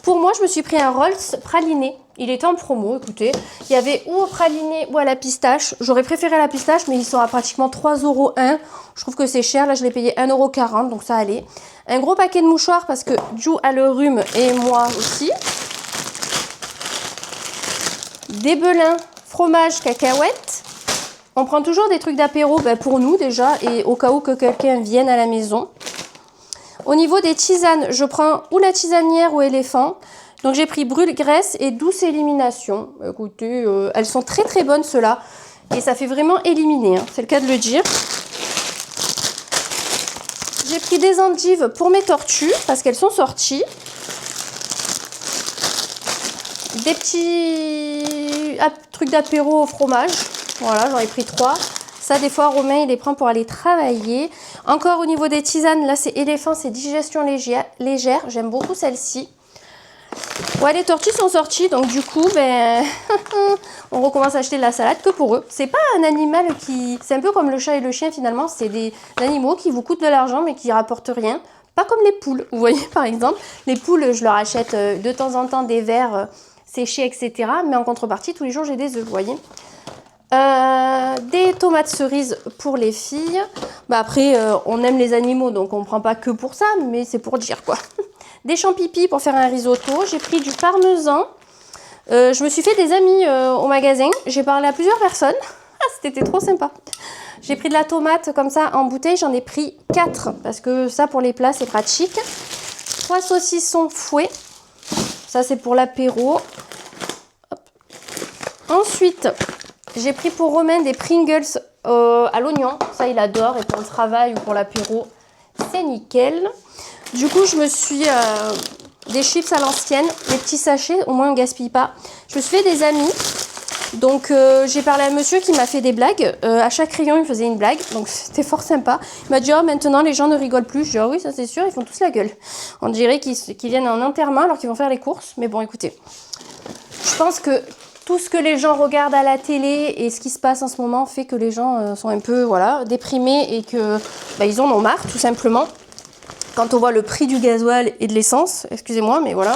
Speaker 1: Pour moi, je me suis pris un Rolls praliné. Il était en promo, écoutez. Il y avait ou au praliné ou à la pistache. J'aurais préféré la pistache, mais ils sont à pratiquement 3 € un. Je trouve que c'est cher. Là, je l'ai payé 1,40 €, donc ça allait. Un gros paquet de mouchoirs parce que Ju a le rhume et moi aussi. Des belins, fromage, cacahuètes. On prend toujours des trucs d'apéro pour nous déjà et au cas où que quelqu'un vienne à la maison. Au niveau des tisanes, je prends ou la tisanière ou éléphant. Donc j'ai pris brûle-graisse et douce élimination. Écoutez, elles sont très très bonnes ceux-là. Et ça fait vraiment éliminer, hein, c'est le cas de le dire. J'ai pris des endives pour mes tortues parce qu'elles sont sorties. Des petits trucs d'apéro au fromage. Voilà, j'en ai pris 3. Ça, des fois, Romain, il les prend pour aller travailler. Encore au niveau des tisanes, là, c'est éléphant, c'est digestion légère. J'aime beaucoup celle-ci. Ouais, les tortues sont sorties, donc du coup, ben, on recommence à acheter de la salade que pour eux. C'est pas un animal qui... C'est un peu comme le chat et le chien, finalement. C'est des animaux qui vous coûtent de l'argent, mais qui rapportent rien. Pas comme les poules, vous voyez, par exemple. Les poules, je leur achète de temps en temps des vers séchés, etc. Mais en contrepartie, tous les jours, j'ai des œufs, vous voyez. Des tomates cerises pour les filles. Bah après, on aime les animaux, donc on prend pas que pour ça, mais c'est pour dire, quoi. Des champignons pour faire un risotto. J'ai pris du parmesan. Je me suis fait des amis au magasin. J'ai parlé à plusieurs personnes. C'était trop sympa. J'ai pris de la tomate comme ça en bouteille. J'en ai pris 4 parce que ça pour les plats c'est pratique. 3 saucissons fouets. Ça c'est pour l'apéro. Ensuite, j'ai pris pour Romain des Pringles à l'oignon. Ça il adore. Et pour le travail ou pour l'apéro, c'est nickel. Du coup, je me suis des chips à l'ancienne, les petits sachets, au moins on gaspille pas. Je me suis fait des amis, donc j'ai parlé à un monsieur qui m'a fait des blagues. À chaque rayon, il faisait une blague, donc c'était fort sympa. Il m'a dit oh maintenant les gens ne rigolent plus. Je dis oh oui ça c'est sûr, ils font tous la gueule. On dirait qu'ils viennent en enterrement alors qu'ils vont faire les courses. Mais bon écoutez, je pense que tout ce que les gens regardent à la télé et ce qui se passe en ce moment fait que les gens sont un peu voilà déprimés et que ils en ont marre tout simplement. Quand on voit le prix du gasoil et de l'essence, excusez-moi, mais voilà.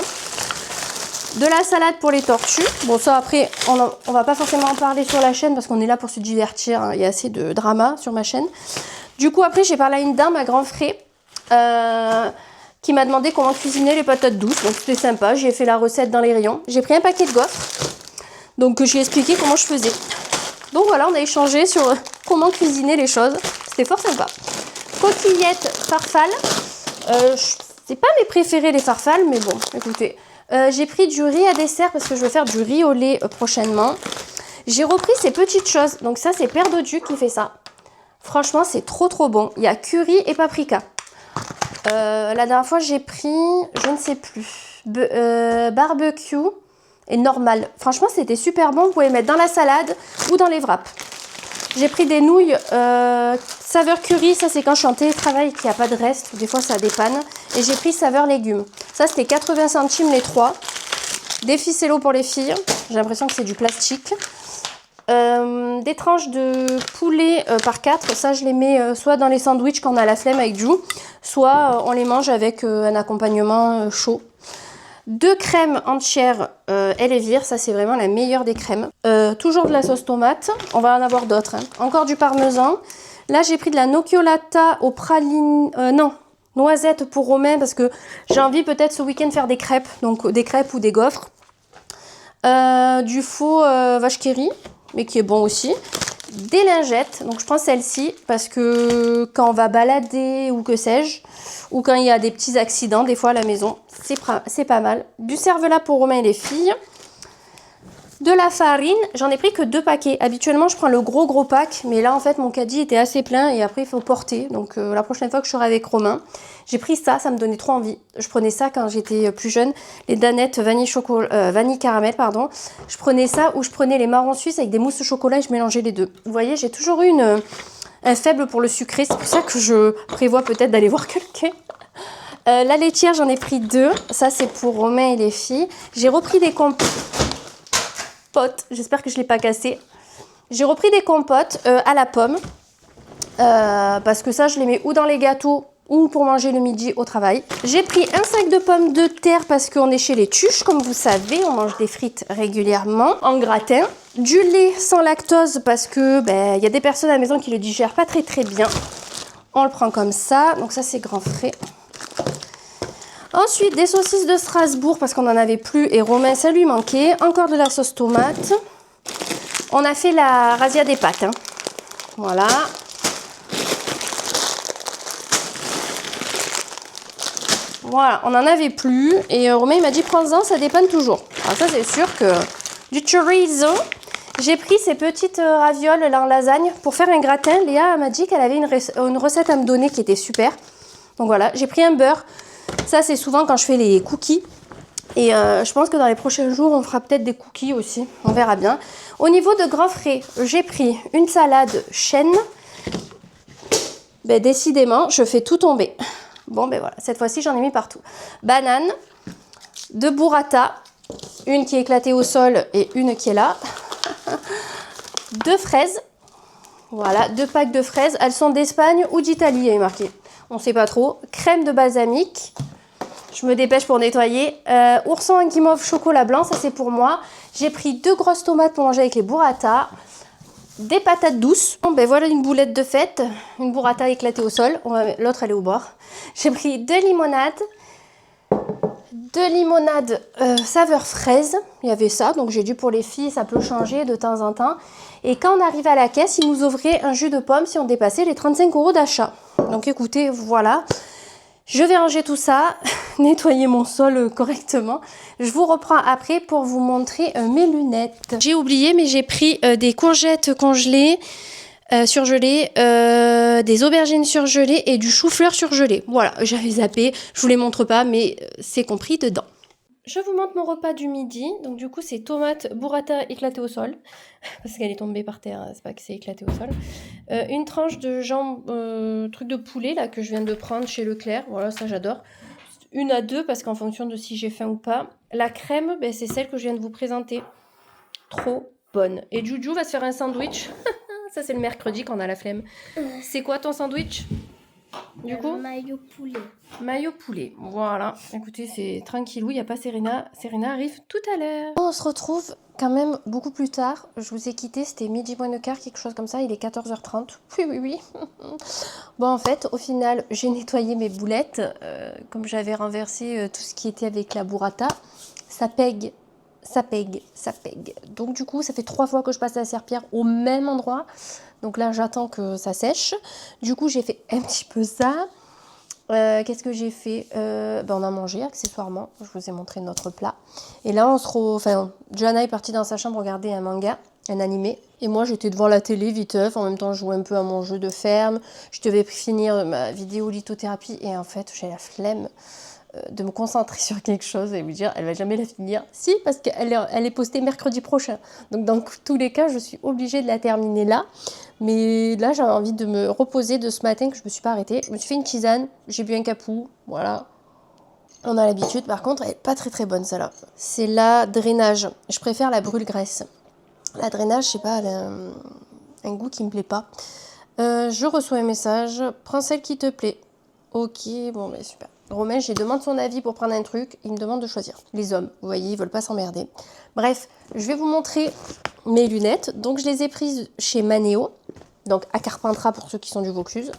Speaker 1: De la salade pour les tortues. Bon, ça, après, on va pas forcément en parler sur la chaîne parce qu'on est là pour se divertir. Hein. Il y a assez de drama sur ma chaîne. Du coup, après, j'ai parlé à une dame à grands frais qui m'a demandé comment cuisiner les patates douces. Donc, c'était sympa. J'ai fait la recette dans les rayons. J'ai pris un paquet de gaufres. Donc, j'ai expliqué comment je faisais. Donc, voilà, on a échangé sur comment cuisiner les choses. C'était fort sympa. Coquillettes farfales. C'est pas mes préférés les farfales, mais bon, écoutez. J'ai pris du riz à dessert parce que je vais faire du riz au lait prochainement. J'ai repris ces petites choses. Donc ça, c'est Père Dodu qui fait ça. Franchement, c'est trop bon. Il y a curry et paprika. La dernière fois, j'ai pris, je ne sais plus, barbecue et normal. Franchement, c'était super bon. Vous pouvez mettre dans la salade ou dans les wraps. J'ai pris des nouilles saveur curry, ça c'est quand je suis en télétravail et qu'il n'y a pas de reste, des fois ça dépanne. Et j'ai pris saveur légumes. Ça c'était 80 centimes les 3. Des ficellos pour les filles, j'ai l'impression que c'est du plastique. Des tranches de poulet par 4, ça je les mets soit dans les sandwichs quand on a la flemme avec Jou, soit on les mange avec un accompagnement chaud. 2 crèmes entières Elevir, ça c'est vraiment la meilleure des crèmes. Toujours de la sauce tomate, on va en avoir d'autres. Hein. Encore du parmesan. Là j'ai pris de la nocciolata au praline, noisettes pour Romain parce que j'ai envie peut-être ce week-end faire des crêpes, donc des crêpes ou des gaufres. Du faux vache qui rit, mais qui est bon aussi. Des lingettes, donc je prends celle-ci parce que quand on va balader ou que sais-je, ou quand il y a des petits accidents des fois à la maison, c'est pas mal. Du cervelas pour Romain et les filles. De la farine, j'en ai pris que 2 paquets. Habituellement, je prends le gros pack, mais là, en fait, mon caddie était assez plein et après, il faut porter. Donc, la prochaine fois que je serai avec Romain, j'ai pris ça, ça me donnait trop envie. Je prenais ça quand j'étais plus jeune, les danettes vanille caramel, pardon. Je prenais ça ou je prenais les marrons suisses avec des mousses au chocolat et je mélangeais les deux. Vous voyez, j'ai toujours eu un faible pour le sucré, c'est pour ça que je prévois peut-être d'aller voir quelqu'un. La laitière, j'en ai pris 2. Ça, c'est pour Romain et les filles. J'ai repris des compotes. J'espère que je ne l'ai pas cassé. J'ai repris des compotes à la pomme. Parce que ça, je les mets ou dans les gâteaux ou pour manger le midi au travail. J'ai pris un sac de pommes de terre parce qu'on est chez les Tuches. Comme vous savez, on mange des frites régulièrement en gratin. Du lait sans lactose parce que y a des personnes à la maison qui le digèrent pas très bien. On le prend comme ça. Donc ça, c'est grand frais. Ensuite, des saucisses de Strasbourg parce qu'on n'en avait plus et Romain, ça lui manquait. Encore de la sauce tomate. On a fait la razzia des pâtes. Hein. Voilà. Voilà, on n'en avait plus. Et Romain, il m'a dit, prends-en, ça dépanne toujours. Alors ça, c'est sûr que du chorizo. J'ai pris ces petites ravioles là en lasagne pour faire un gratin. Léa m'a dit qu'elle avait une recette à me donner qui était super. Donc voilà, j'ai pris un beurre. Ça, c'est souvent quand je fais les cookies. Et je pense que dans les prochains jours, on fera peut-être des cookies aussi. On verra bien. Au niveau de grands frais, j'ai pris une salade chêne. Ben, décidément, je fais tout tomber. Bon, ben voilà, cette fois-ci, j'en ai mis partout. Banane, 2 burrata, une qui est éclatée au sol et une qui est là. 2 fraises. Voilà, 2 packs de fraises. Elles sont d'Espagne ou d'Italie, il est marqué. On ne sait pas trop. Crème de balsamique. Je me dépêche pour nettoyer. Ourson en guimauve chocolat blanc, ça c'est pour moi. J'ai pris 2 grosses tomates pour manger avec les burrata. Des patates douces. Bon, ben voilà une boulette de fête. Une burrata éclatée au sol. L'autre, elle est au bord. J'ai pris 2 limonades. 2 limonades saveur fraise. Il y avait ça, donc j'ai dû pour les filles, ça peut changer de temps en temps. Et quand on arrive à la caisse, ils nous offraient un jus de pomme si on dépassait les 35 € d'achat. Donc écoutez, voilà. Je vais ranger tout ça, nettoyer mon sol correctement. Je vous reprends après pour vous montrer mes lunettes. J'ai oublié, mais j'ai pris des courgettes congelées, surgelées, des aubergines surgelées et du chou-fleur surgelé. Voilà, j'avais zappé, je vous les montre pas, mais c'est compris dedans. Je vous montre mon repas du midi. Donc du coup, c'est tomate burrata éclatée au sol. Parce qu'elle est tombée par terre, c'est pas que c'est éclaté au sol. Une tranche de jambe, truc de poulet là que je viens de prendre chez Leclerc. Voilà, ça j'adore. 1 à 2 parce qu'en fonction de si j'ai faim ou pas. La crème, ben, c'est celle que je viens de vous présenter. Trop bonne. Et Juju va se faire un sandwich. Ça c'est le mercredi quand on a la flemme. C'est quoi ton sandwich? Du coup,
Speaker 2: maillot poulet.
Speaker 1: Maillot poulet, voilà. Écoutez, c'est tranquillou, il n'y a pas Serena. Serena arrive tout à l'heure. On se retrouve quand même beaucoup plus tard. Je vous ai quitté, c'était midi moins le quart, quelque chose comme ça. Il est 14h30. Oui. Bon, en fait, au final, j'ai nettoyé mes boulettes. Comme j'avais renversé tout ce qui était avec la burrata. Ça pègue. Donc du coup, ça fait 3 fois que je passe la serpillière au même endroit. Donc là, j'attends que ça sèche. Du coup, j'ai fait un petit peu ça. Qu'est-ce que j'ai fait? On a mangé accessoirement. Je vous ai montré notre plat. Et là, Johanna est partie dans sa chambre regarder un manga, un animé. Et moi, j'étais devant la télé, viteuf. En même temps, je jouais un peu à mon jeu de ferme. Je devais finir ma vidéo lithothérapie. Et en fait, j'ai la flemme de me concentrer sur quelque chose et me dire elle va jamais la finir. Si, parce qu'elle est postée mercredi prochain. Donc dans tous les cas, je suis obligée de la terminer là. Mais là, j'ai envie de me reposer de ce matin que je me suis pas arrêtée. Je me suis fait une tisane, j'ai bu un capou, voilà. On a l'habitude. Par contre, elle n'est pas très très bonne celle-là. C'est la drainage. Je préfère la brûle-graisse. La drainage, je sais pas, elle a un goût qui me plaît pas. Je reçois un message. Prends celle qui te plaît. Ok, bon, ben super. Romain, je lui demande son avis pour prendre un truc. Il me demande de choisir. Les hommes, vous voyez, ils veulent pas s'emmerder. Bref, je vais vous montrer mes lunettes. Donc, je les ai prises chez Manéo. Donc, à Carpentras pour ceux qui sont du Vaucluse.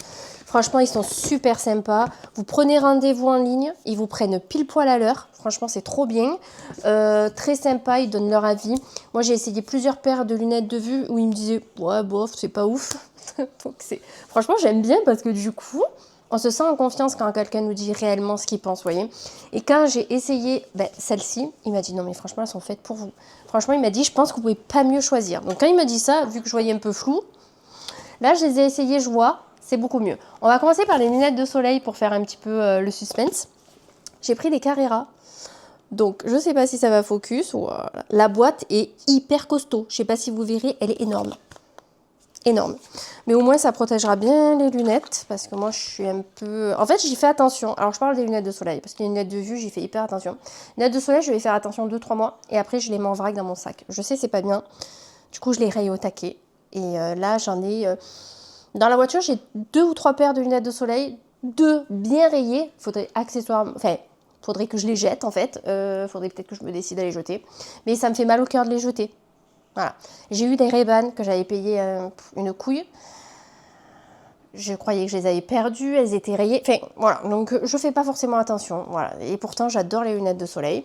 Speaker 1: Franchement, ils sont super sympas. Vous prenez rendez-vous en ligne. Ils vous prennent pile poil à l'heure. Franchement, c'est trop bien. Très sympa. Ils donnent leur avis. Moi, j'ai essayé plusieurs paires de lunettes de vue où ils me disaient « Ouais, bof, c'est pas ouf. » Donc, franchement, j'aime bien parce que du coup... On se sent en confiance quand quelqu'un nous dit réellement ce qu'il pense, vous voyez. Et quand j'ai essayé celle-ci, il m'a dit non mais franchement elles sont faites pour vous. Franchement il m'a dit je pense que vous pouvez pas mieux choisir. Donc quand il m'a dit ça, vu que je voyais un peu flou, là je les ai essayées, je vois, c'est beaucoup mieux. On va commencer par les lunettes de soleil pour faire un petit peu le suspense. J'ai pris des Carrera. Donc je sais pas si ça va focus. Voilà. La boîte est hyper costaud. Je sais pas si vous verrez, elle est énorme. Énorme. Mais au moins, ça protégera bien les lunettes. Parce que moi, je suis un peu... En fait, j'y fais attention. Alors, je parle des lunettes de soleil. Parce que les lunettes de vue, j'y fais hyper attention. Les lunettes de soleil, je vais faire attention 2-3 mois. Et après, je les mets en vrac dans mon sac. Je sais, c'est pas bien. Du coup, je les raye au taquet. Et là, j'en ai... Dans la voiture, j'ai 2 ou 3 paires de lunettes de soleil. 2 bien rayées. Faudrait accessoirement... Enfin, faudrait que je les jette, en fait. Faudrait peut-être que je me décide à les jeter. Mais ça me fait mal au cœur de les jeter. Voilà. J'ai eu des Ray-Ban que j'avais payé une couille. Je croyais que je les avais perdues, elles étaient rayées. Enfin, voilà. Donc, je fais pas forcément attention. Voilà. Et pourtant, j'adore les lunettes de soleil.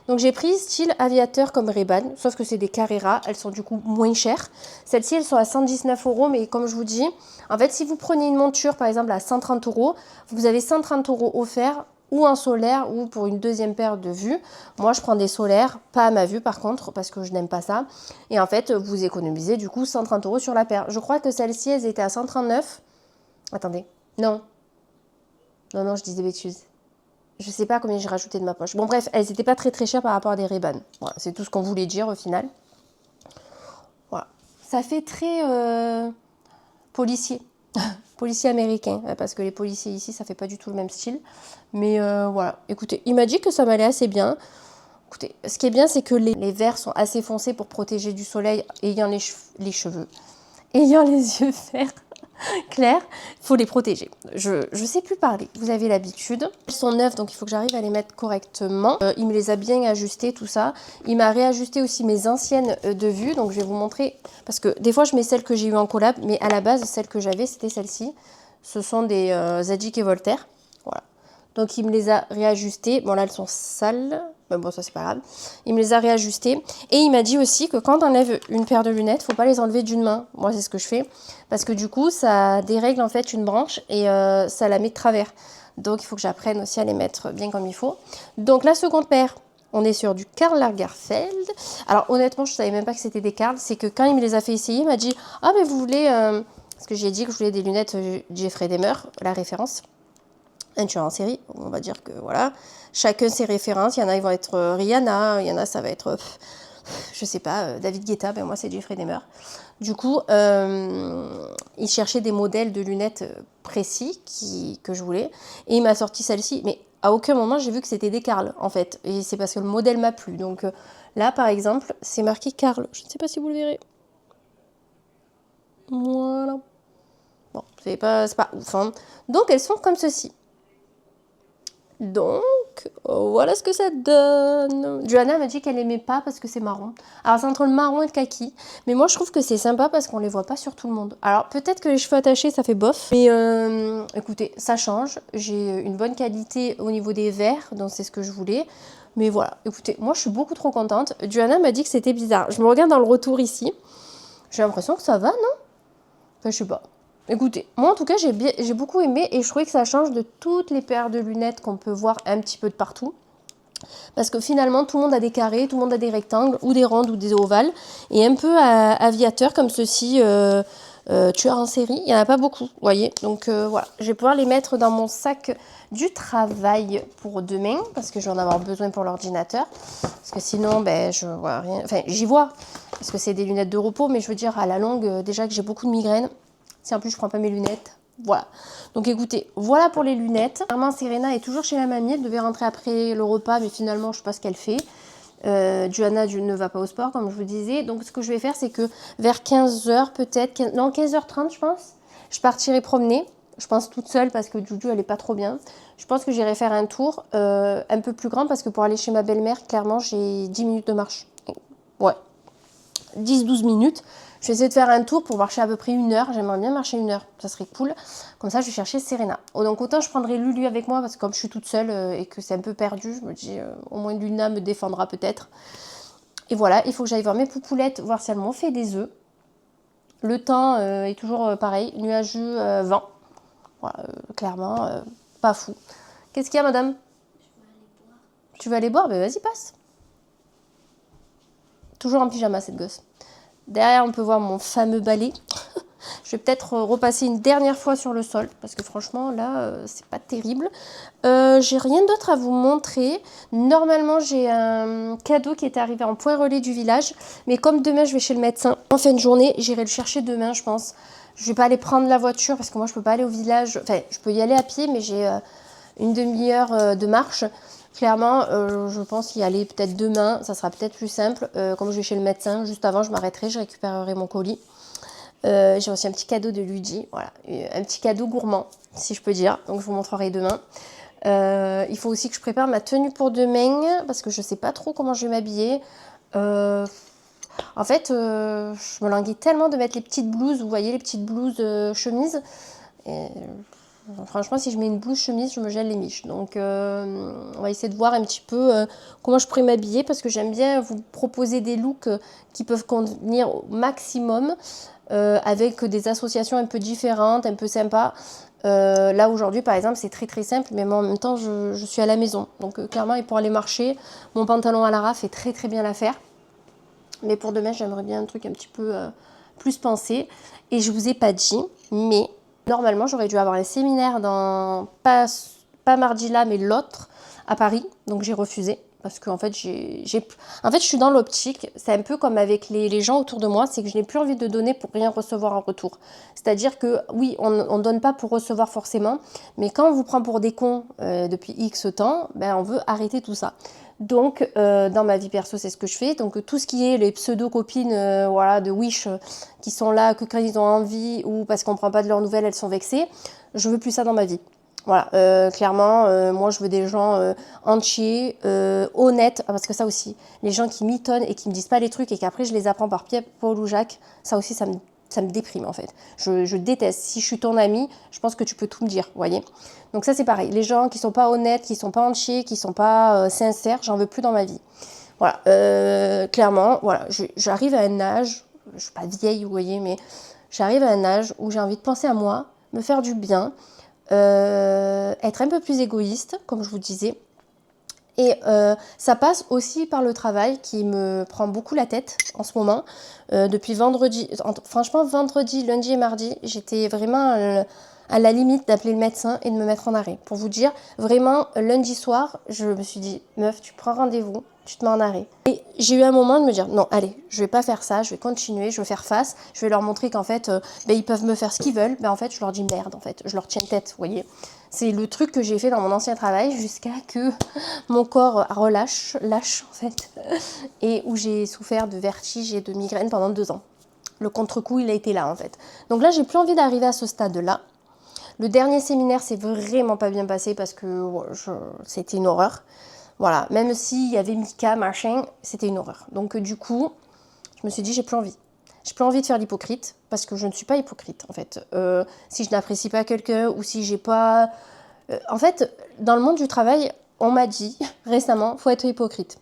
Speaker 1: Donc, j'ai pris style aviateur comme Ray-Ban, sauf que c'est des Carrera. Elles sont du coup moins chères. Celles-ci, elles sont à 119 €. Mais comme je vous dis, en fait, si vous prenez une monture, par exemple, à 130 €, vous avez 130 € offerts ou en solaire ou pour une deuxième paire de vues. Moi, je prends des solaires, pas à ma vue par contre, parce que je n'aime pas ça. Et en fait, vous économisez du coup 130 € sur la paire. Je crois que celles-ci, elles étaient à 139. Attendez, non, je dis des bêtises.
Speaker 2: Je sais pas combien j'ai rajouté de ma poche. Bon bref, elles n'étaient pas très très chères par rapport à des Ray-Ban. Voilà, c'est tout ce qu'on voulait dire au final. Voilà. Ça fait très policier. Policier américain. Parce que les policiers ici, ça fait pas du tout le même style. Mais voilà. Écoutez, il m'a dit que ça m'allait assez bien. Écoutez, ce qui est bien, c'est que les verres sont assez foncés pour protéger du soleil, ayant les cheveux, ayant les yeux verts clairs, il faut les protéger. Je sais plus parler, vous avez l'habitude. Elles sont neuves, donc il faut que j'arrive à les mettre correctement. Il me les a bien ajustées, tout ça. Il m'a réajusté aussi mes anciennes de vue, donc je vais vous montrer. Parce que des fois, je mets celles que j'ai eues en collab, mais à la base, celles que j'avais, c'était celles-ci. Ce sont des Zadig et Voltaire. Voilà. Donc il me les a réajustées. Bon là, elles sont sales. Mais bon, ça c'est pas grave. Il me les a réajustés. Et il m'a dit aussi que quand on enlève une paire de lunettes, faut pas les enlever d'une main. Moi, c'est ce que je fais. Parce que du coup, ça dérègle en fait une branche et ça la met de travers. Donc, il faut que j'apprenne aussi à les mettre bien comme il faut. Donc, la seconde paire, on est sur du Karl Lagerfeld. Alors, honnêtement, je savais même pas que c'était des Karl. C'est que quand il me les a fait essayer, il m'a dit « Ah, mais vous voulez... parce que j'ai dit que je voulais des lunettes Jeffrey Dahmer, la référence. Un tueur en série, on va dire que voilà. Chacun ses références. Il y en a, ils vont être Rihanna. Il y en a, ça va être... je sais pas, David Guetta. Ben moi, c'est Jeffrey Dahmer. Du coup, il cherchait des modèles de lunettes précis que je voulais. Et il m'a sorti celle-ci. Mais à aucun moment, j'ai vu que c'était des Karl, en fait. Et c'est parce que le modèle m'a plu. Donc là, par exemple, c'est marqué Karl. Je ne sais pas si vous le verrez. Voilà. Bon, c'est pas ouf. Hein. Donc, elles sont comme ceci. Donc, voilà ce que ça donne. Johanna m'a dit qu'elle aimait pas parce que c'est marron. Alors, c'est entre le marron et le kaki. Mais moi, je trouve que c'est sympa parce qu'on les voit pas sur tout le monde. Alors, peut-être que les cheveux attachés, ça fait bof. Mais écoutez, ça change. J'ai une bonne qualité au niveau des verres. Donc, c'est ce que je voulais. Mais voilà, écoutez, moi, je suis beaucoup trop contente. Johanna m'a dit que c'était bizarre. Je me regarde dans le retour ici. J'ai l'impression que ça va, non? Enfin, je sais pas. Écoutez, moi en tout cas j'ai beaucoup aimé et je trouvais que ça change de toutes les paires de lunettes qu'on peut voir un petit peu de partout. Parce que finalement tout le monde a des carrés, tout le monde a des rectangles ou des rondes ou des ovales. Et un peu aviateur comme ceci, tueur en série, il n'y en a pas beaucoup, vous voyez. Donc voilà, je vais pouvoir les mettre dans mon sac du travail pour demain parce que je vais en avoir besoin pour l'ordinateur. Parce que sinon, ben, je vois rien. Enfin, j'y vois parce que c'est des lunettes de repos, mais je veux dire à la longue, déjà que j'ai beaucoup de migraines. Si en plus je prends pas mes lunettes, voilà. Donc écoutez, voilà pour les lunettes. Clairement, Serena est toujours chez la mamie, elle devait rentrer après le repas, mais finalement, je sais pas ce qu'elle fait. Johanna ne va pas au sport, comme je vous disais. Donc ce que je vais faire, c'est que vers 15h peut-être, non 15h30 je pense, je partirai promener. Je pense toute seule parce que Juju, elle est pas trop bien. Je pense que j'irai faire un tour un peu plus grand parce que pour aller chez ma belle-mère, clairement, j'ai 10 minutes de marche. Ouais, 10-12 minutes. Je vais essayer de faire un tour pour marcher à peu près 1 heure. J'aimerais bien marcher 1 heure, ça serait cool. Comme ça, je vais chercher Serena. Oh, donc autant je prendrai Lulu avec moi parce que comme je suis toute seule et que c'est un peu perdu, je me dis au moins Luna me défendra peut-être. Et voilà, il faut que j'aille voir mes poupoulettes, voir si elles m'ont fait des œufs. Le temps est toujours pareil, nuageux, vent. Voilà, clairement, pas fou. Qu'est-ce qu'il y a, madame? Tu vas aller boire? Ben vas-y, passe. Toujours en pyjama, cette gosse. Derrière, on peut voir mon fameux balai. Je vais peut-être repasser une dernière fois sur le sol, parce que franchement, là, c'est pas terrible. J'ai rien d'autre à vous montrer. Normalement, j'ai un cadeau qui est arrivé en point relais du village. Mais comme demain, je vais chez le médecin en fin de journée, j'irai le chercher demain, je pense. Je vais pas aller prendre la voiture, parce que moi, je peux pas aller au village. Enfin, je peux y aller à pied, mais j'ai une demi-heure de marche. Clairement, je pense y aller peut-être demain, ça sera peut-être plus simple. Comme je vais chez le médecin, juste avant, je m'arrêterai, je récupérerai mon colis. J'ai reçu un petit cadeau de Luigi, voilà, un petit cadeau gourmand, si je peux dire. Donc, je vous montrerai demain. Il faut aussi que je prépare ma tenue pour demain, parce que je ne sais pas trop comment je vais m'habiller. En fait, je me languis tellement de mettre les petites blouses, vous voyez, les petites blouses chemises. Et franchement, si je mets une blouse chemise, je me gèle les miches. Donc, on va essayer de voir un petit peu comment je pourrais m'habiller parce que j'aime bien vous proposer des looks qui peuvent convenir au maximum avec des associations un peu différentes, un peu sympas. Là, aujourd'hui, par exemple, c'est très très simple, mais moi, en même temps, je suis à la maison. Donc, clairement, et pour aller marcher, mon pantalon à Lara fait très très bien l'affaire. Mais pour demain, j'aimerais bien un truc un petit peu plus pensé. Et je vous ai pas dit, mais normalement, j'aurais dû avoir un séminaire dans pas pas mardi là, mais l'autre à Paris. Donc j'ai refusé. Parce qu'en fait, en fait, je suis dans l'optique, c'est un peu comme avec les gens autour de moi, c'est que je n'ai plus envie de donner pour rien recevoir en retour. C'est-à-dire que oui, on ne donne pas pour recevoir forcément, mais quand on vous prend pour des cons depuis X temps, ben, on veut arrêter tout ça. Donc, dans ma vie perso, c'est ce que je fais. Donc, tout ce qui est les pseudo-copines voilà, de Wish qui sont là que quand ils ont envie ou parce qu'on ne prend pas de leurs nouvelles, elles sont vexées, je veux plus ça dans ma vie. Voilà, clairement, moi je veux des gens entiers, honnêtes, parce que ça aussi, les gens qui mitonnent et qui me disent pas les trucs et qu'après je les apprends par Pierre, Paul ou Jacques, ça aussi ça me déprime en fait. Je déteste. Si je suis ton ami, je pense que tu peux tout me dire, vous voyez. Donc ça c'est pareil, les gens qui sont pas honnêtes, qui sont pas entiers, qui sont pas sincères, j'en veux plus dans ma vie. Voilà, clairement, voilà, j'arrive à un âge, je suis pas vieille, vous voyez, mais j'arrive à un âge où j'ai envie de penser à moi, me faire du bien, être un peu plus égoïste, comme je vous disais. Et ça passe aussi par le travail qui me prend beaucoup la tête en ce moment. Depuis vendredi, franchement vendredi, lundi et mardi, j'étais vraiment à la limite d'appeler le médecin et de me mettre en arrêt. Pour vous dire, vraiment, lundi soir, je me suis dit, meuf, tu prends rendez-vous, tu te mets en arrêt. Et j'ai eu un moment de me dire, non, allez, je vais pas faire ça, je vais continuer, je vais faire face, je vais leur montrer qu'en fait, ils peuvent me faire ce qu'ils veulent. En fait, je leur dis merde, en fait, je leur tiens tête, vous voyez. C'est le truc que j'ai fait dans mon ancien travail jusqu'à que mon corps lâche en fait, et où j'ai souffert de vertiges et de migraines pendant 2 ans. Le contre-coup, il a été là en fait. Donc là, j'ai plus envie d'arriver à ce stade-là. Le dernier séminaire s'est vraiment pas bien passé parce que c'était une horreur. Voilà, même s'il y avait Mika, machin, c'était une horreur. Donc du coup, je me suis dit, j'ai plus envie. J'ai plus envie de faire l'hypocrite parce que je ne suis pas hypocrite en fait. Si je n'apprécie pas quelqu'un ou si j'ai pas... en fait, dans le monde du travail, on m'a dit récemment, faut être hypocrite.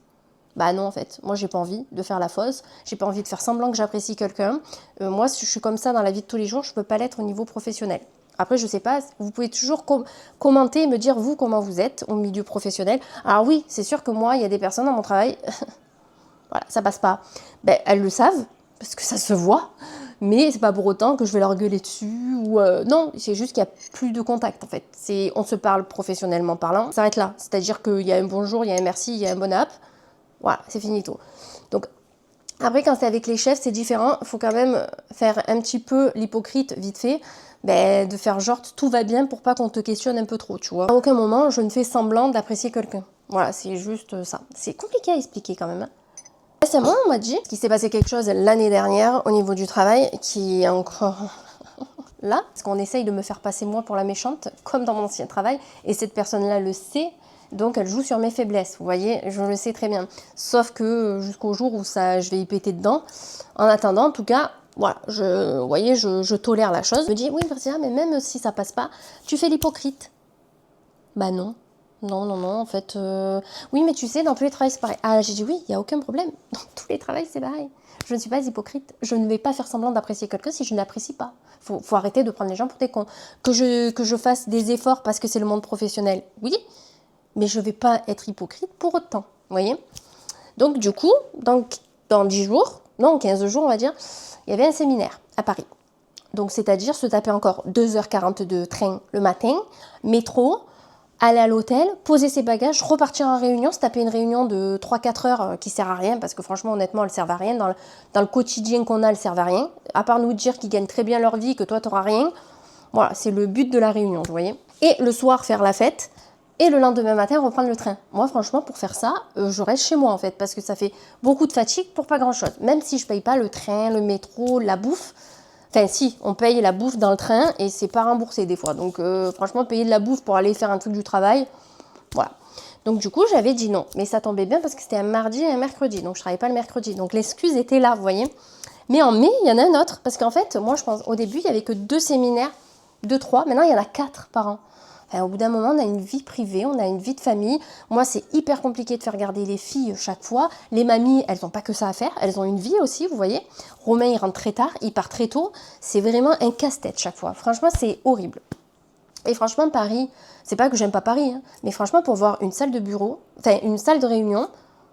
Speaker 2: Bah non en fait, moi j'ai pas envie de faire la fausse, j'ai pas envie de faire semblant que j'apprécie quelqu'un. Moi je suis comme ça dans la vie de tous les jours, je peux pas l'être au niveau professionnel. Après je sais pas, vous pouvez toujours commenter et me dire vous comment vous êtes au milieu professionnel. Alors oui, c'est sûr que moi il y a des personnes dans mon travail, voilà, ça passe pas. Ben elles le savent, parce que ça se voit, mais c'est pas pour autant que je vais leur gueuler dessus ou non, c'est juste qu'il y a plus de contact en fait. On se parle professionnellement parlant, ça s'arrête là. C'est-à-dire qu'il y a un bonjour, il y a un merci, il y a un bon app. Voilà, c'est finito. Donc après quand c'est avec les chefs, c'est différent. Il faut quand même faire un petit peu l'hypocrite vite fait, de faire genre tout va bien pour pas qu'on te questionne un peu trop, tu vois. À aucun moment je ne fais semblant d'apprécier quelqu'un. Voilà, c'est juste ça. C'est compliqué à expliquer quand même. Récemment, on m'a dit qu'il s'est passé quelque chose l'année dernière au niveau du travail qui est encore là, parce qu'on essaye de me faire passer moi pour la méchante, comme dans mon ancien travail, et cette personne-là le sait, donc elle joue sur mes faiblesses, vous voyez, je le sais très bien. Sauf que jusqu'au jour où je vais y péter dedans, en attendant, en tout cas, voilà, vous voyez, je tolère la chose. Je me dis, oui, Priscilla, mais même si ça passe pas, tu fais l'hypocrite. Bah non. Non, en fait, oui, mais tu sais, dans tous les travails, c'est pareil. Ah, j'ai dit oui, il n'y a aucun problème. Dans tous les travails, c'est pareil. Je ne suis pas hypocrite. Je ne vais pas faire semblant d'apprécier quelqu'un si je n'apprécie pas. Faut arrêter de prendre les gens pour des cons. Que je fasse des efforts parce que c'est le monde professionnel, oui, mais je ne vais pas être hypocrite pour autant, vous voyez. Donc, du coup, dans 10 jours, non, 15 jours, on va dire, il y avait un séminaire à Paris. Donc, c'est-à-dire se taper encore 2h40 de train le matin, métro, aller à l'hôtel, poser ses bagages, repartir en réunion, se taper une réunion de 3-4 heures qui sert à rien, parce que franchement, honnêtement, elle ne sert à rien. Dans le quotidien qu'on a, elle ne sert à rien. À part nous dire qu'ils gagnent très bien leur vie, que toi, tu n'auras rien. Voilà, c'est le but de la réunion, vous voyez. Et le soir, faire la fête. Et le lendemain matin, reprendre le train. Moi, franchement, pour faire ça, je reste chez moi, en fait, parce que ça fait beaucoup de fatigue pour pas grand-chose. Même si je ne paye pas le train, le métro, la bouffe. Enfin, si, on paye la bouffe dans le train et c'est pas remboursé des fois. Donc, franchement, payer de la bouffe pour aller faire un truc du travail, voilà. Donc, du coup, j'avais dit non. Mais ça tombait bien parce que c'était un mardi et un mercredi. Donc, je travaillais pas le mercredi. Donc, l'excuse était là, vous voyez. Mais en mai, il y en a un autre. Parce qu'en fait, moi, je pense, au début, il y avait que 2 séminaires, 2, 3. Maintenant, il y en a 4 par an. Enfin, au bout d'un moment, on a une vie privée, on a une vie de famille. Moi, c'est hyper compliqué de faire garder les filles chaque fois. Les mamies, elles n'ont pas que ça à faire. Elles ont une vie aussi, vous voyez. Romain, il rentre très tard, il part très tôt. C'est vraiment un casse-tête chaque fois. Franchement, c'est horrible. Et franchement, Paris, c'est pas que j'aime pas Paris, hein, mais franchement, pour voir une salle de bureau, enfin, une salle de réunion,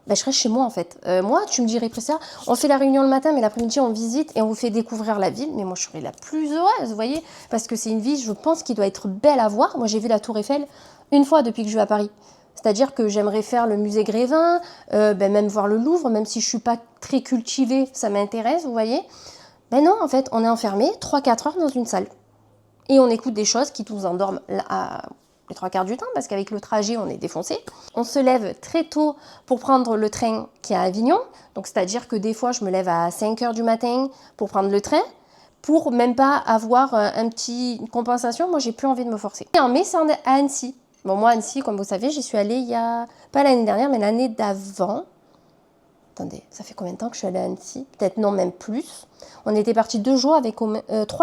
Speaker 2: ben, je reste chez moi en fait. Moi, tu me dirais, ça, on fait la réunion le matin, mais l'après-midi, on visite et on vous fait découvrir la ville. Mais moi, je serais la plus heureuse, vous voyez, parce que c'est une ville, je pense, qui doit être belle à voir. Moi, j'ai vu la Tour Eiffel une fois depuis que je vais à Paris. C'est-à-dire que j'aimerais faire le musée Grévin, ben, même voir le Louvre, même si je suis pas très cultivée, ça m'intéresse, vous voyez. Ben non, en fait, on est enfermé 3-4 heures dans une salle. Et on écoute des choses qui nous endorment les 3 quarts du temps, parce qu'avec le trajet, on est défoncé. On se lève très tôt pour prendre le train qui est à Avignon. Donc, c'est-à-dire que des fois, je me lève à 5 heures du matin pour prendre le train, pour même pas avoir une compensation. Moi, j'ai plus envie de me forcer. Et en mai, c'est à Annecy. Bon, moi, Annecy, comme vous savez, j'y suis allée il y a, pas l'année dernière, mais l'année d'avant. Attendez, ça fait combien de temps que je suis allée à Annecy? Peut-être non, même plus. On était partis 3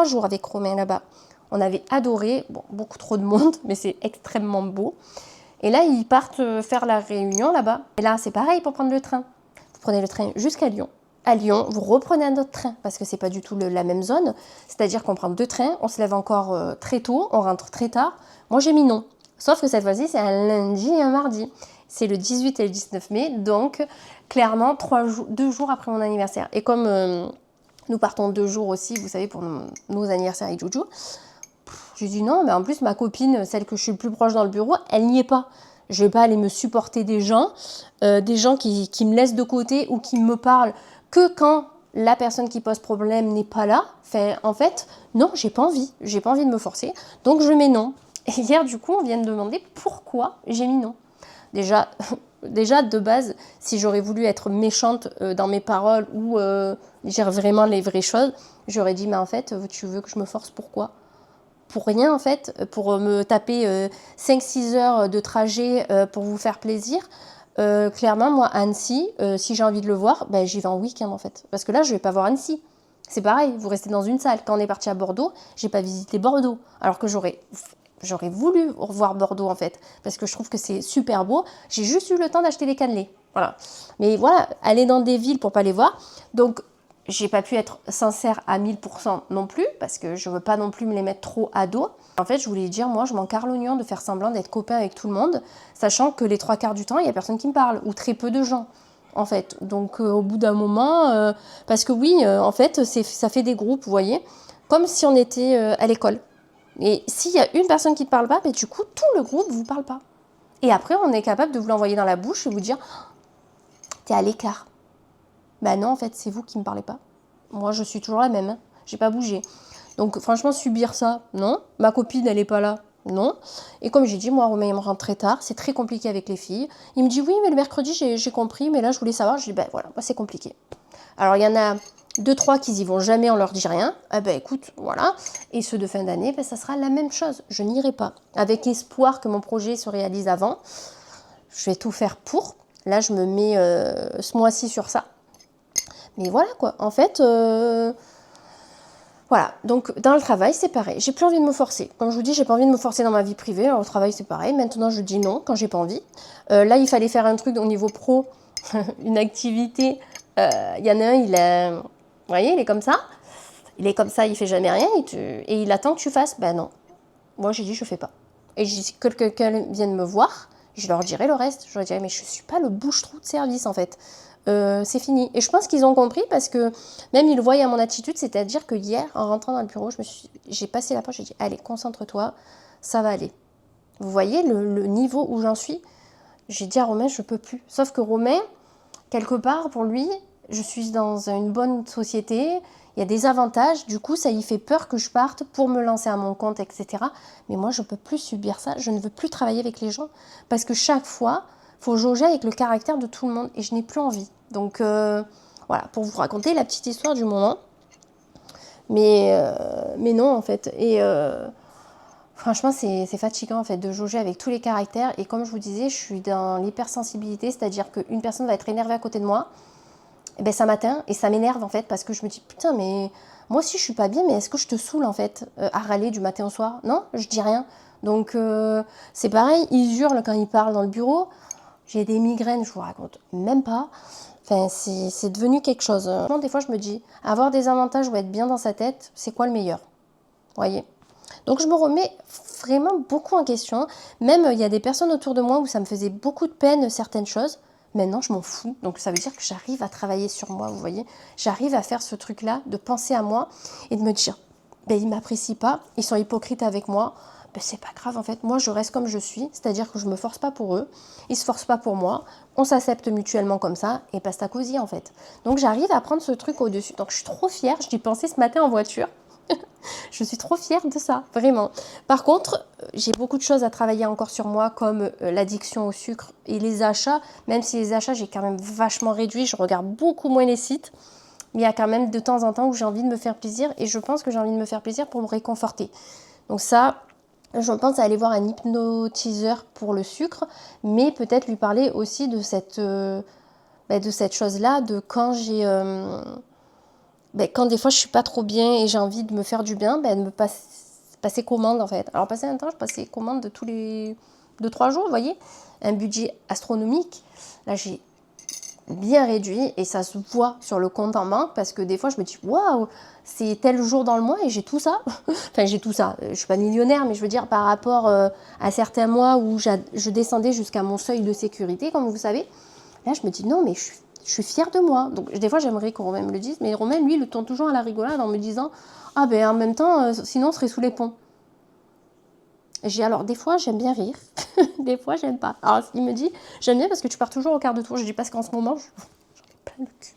Speaker 2: jours avec Romain là-bas. On avait adoré, bon, beaucoup trop de monde, mais c'est extrêmement beau. Et là, ils partent faire la réunion là-bas. Et là, c'est pareil pour prendre le train. Vous prenez le train jusqu'à Lyon. À Lyon, vous reprenez un autre train, parce que c'est pas du tout la même zone. C'est-à-dire qu'on prend 2 trains, on se lève encore très tôt, on rentre très tard. Moi, j'ai mis non. Sauf que cette fois-ci, c'est un lundi et un mardi. C'est le 18 et le 19 mai, donc clairement 2 jours après mon anniversaire. Et comme nous partons 2 jours aussi, vous savez, pour nos anniversaires avec Joujou, j'ai dit non, mais en plus, ma copine, celle que je suis le plus proche dans le bureau, elle n'y est pas. Je vais pas aller me supporter des gens qui me laissent de côté ou qui me parlent que quand la personne qui pose problème n'est pas là. Enfin, en fait, non, j'ai pas envie de me forcer, donc je mets non. Et hier, du coup, on vient de demander pourquoi j'ai mis non. Déjà, de base, si j'aurais voulu être méchante dans mes paroles ou dire vraiment les vraies choses, j'aurais dit, mais en fait, tu veux que je me force, pourquoi ? Pour rien en fait, pour me taper 5-6 heures de trajet pour vous faire plaisir. Clairement, moi, Annecy, si j'ai envie de le voir, ben, j'y vais en week-end en fait. Parce que là, je vais pas voir Annecy. C'est pareil, vous restez dans une salle. Quand on est parti à Bordeaux, j'ai pas visité Bordeaux. Alors que j'aurais voulu revoir Bordeaux en fait. Parce que je trouve que c'est super beau. J'ai juste eu le temps d'acheter les cannelés. Voilà. Mais voilà, aller dans des villes pour pas les voir. Donc, j'ai pas pu être sincère à 1000% non plus, parce que je veux pas non plus me les mettre trop à dos. En fait, je voulais dire, moi, je m'en carre l'oignon de faire semblant d'être copain avec tout le monde, sachant que les 3 quarts du temps, il y a personne qui me parle, ou très peu de gens, en fait. Donc, au bout d'un moment, parce que oui, en fait, ça fait des groupes, vous voyez, comme si on était à l'école. Et s'il y a une personne qui ne parle pas, ben, du coup, tout le groupe ne vous parle pas. Et après, on est capable de vous l'envoyer dans la bouche et vous dire, t'es à l'écart. Ben non, en fait, c'est vous qui me parlez pas. Moi, je suis toujours la même. Hein. J'ai pas bougé. Donc, franchement, subir ça, non. Ma copine, elle est pas là, non. Et comme j'ai dit, moi, Romain, il me rentre très tard. C'est très compliqué avec les filles. Il me dit, oui, mais le mercredi, j'ai compris. Mais là, je voulais savoir. Je dis, ben voilà, c'est compliqué. Alors, il y en a 2-3 qui y vont jamais, on leur dit rien. Ah ben écoute, voilà. Et ceux de fin d'année, ben, ça sera la même chose. Je n'irai pas. Avec espoir que mon projet se réalise avant. Je vais tout faire pour. Là, je me mets ce mois-ci sur ça. Mais voilà quoi, en fait, voilà. Donc dans le travail, c'est pareil. J'ai plus envie de me forcer. Comme je vous dis, j'ai pas envie de me forcer dans ma vie privée. Alors, au travail, c'est pareil. Maintenant, je dis non quand j'ai pas envie. Là, il fallait faire un truc au niveau pro, une activité. Il y en a un, vous voyez, il est comme ça. Il est comme ça, il fait jamais rien et il attend que tu fasses. Ben non. Moi, j'ai dit, je fais pas. Et si quelqu'un vienne me voir, je leur dirai le reste. Je leur dirai, mais je suis pas le bouche-trou de service en fait. C'est fini. Et je pense qu'ils ont compris parce que même ils le voyaient à mon attitude, c'est-à-dire que hier, en rentrant dans le bureau, j'ai passé la porte, j'ai dit, allez, concentre-toi, ça va aller. Vous voyez le niveau où j'en suis? J'ai dit à Romain, je peux plus. Sauf que Romain, quelque part, pour lui, je suis dans une bonne société, il y a des avantages, du coup, ça y fait peur que je parte pour me lancer à mon compte, etc. Mais moi, je ne peux plus subir ça, je ne veux plus travailler avec les gens, parce que chaque fois, il faut jauger avec le caractère de tout le monde, et je n'ai plus envie. Donc, voilà, pour vous raconter la petite histoire du moment. Mais non, en fait. Et franchement, c'est fatigant, en fait, de jauger avec tous les caractères. Et comme je vous disais, je suis dans l'hypersensibilité, c'est-à-dire qu'une personne va être énervée à côté de moi, et ben ça m'atteint et ça m'énerve en fait parce que je me dis putain mais moi aussi je suis pas bien mais est-ce que je te saoule en fait à râler du matin au soir? Non, je dis rien. Donc c'est pareil, ils hurlent quand ils parlent dans le bureau. J'ai des migraines, je vous raconte même pas. Enfin c'est devenu quelque chose. Des fois je me dis avoir des avantages ou être bien dans sa tête, c'est quoi le meilleur? Vous voyez? Donc je me remets vraiment beaucoup en question. Même il y a des personnes autour de moi où ça me faisait beaucoup de peine certaines choses. Maintenant, je m'en fous. Donc, ça veut dire que j'arrive à travailler sur moi, vous voyez. J'arrive à faire ce truc-là, de penser à moi et de me dire, ben, ils ne m'apprécient pas, ils sont hypocrites avec moi. Ben, c'est pas grave, en fait. Moi, je reste comme je suis, c'est-à-dire que je me force pas pour eux, ils se forcent pas pour moi, on s'accepte mutuellement comme ça, et basta cosy, en fait. Donc, j'arrive à prendre ce truc au-dessus. Donc, je suis trop fière. J'y pensais ce matin en voiture. Je suis trop fière de ça, vraiment. Par contre, j'ai beaucoup de choses à travailler encore sur moi, comme l'addiction au sucre et les achats. Même si les achats, j'ai quand même vachement réduit. Je regarde beaucoup moins les sites. Mais il y a quand même de temps en temps où j'ai envie de me faire plaisir. Et je pense que j'ai envie de me faire plaisir pour me réconforter. Donc ça, je pense à aller voir un hypnotiseur pour le sucre. Mais peut-être lui parler aussi de cette chose-là, de quand j'ai... quand des fois je suis pas trop bien et j'ai envie de me faire du bien, de me passer commande en fait. Alors passer un temps, je passais commande de tous les 2-3 jours, vous voyez. Un budget astronomique. Là j'ai bien réduit et ça se voit sur le compte en banque parce que des fois je me dis waouh, c'est tel jour dans le mois et j'ai tout ça. Enfin j'ai tout ça. Je suis pas millionnaire mais je veux dire par rapport à certains mois où je descendais jusqu'à mon seuil de sécurité comme vous savez. Là je me dis non mais je suis fière de moi. Donc des fois j'aimerais que Romain me le dise, mais Romain lui le tourne toujours à la rigolade en me disant ah ben en même temps sinon on serait sous les ponts. J'ai alors des fois j'aime bien rire, des fois j'aime pas. Alors il me dit j'aime bien parce que tu pars toujours au quart de tour. Je dis parce qu'en ce moment j'en ai plein le cul.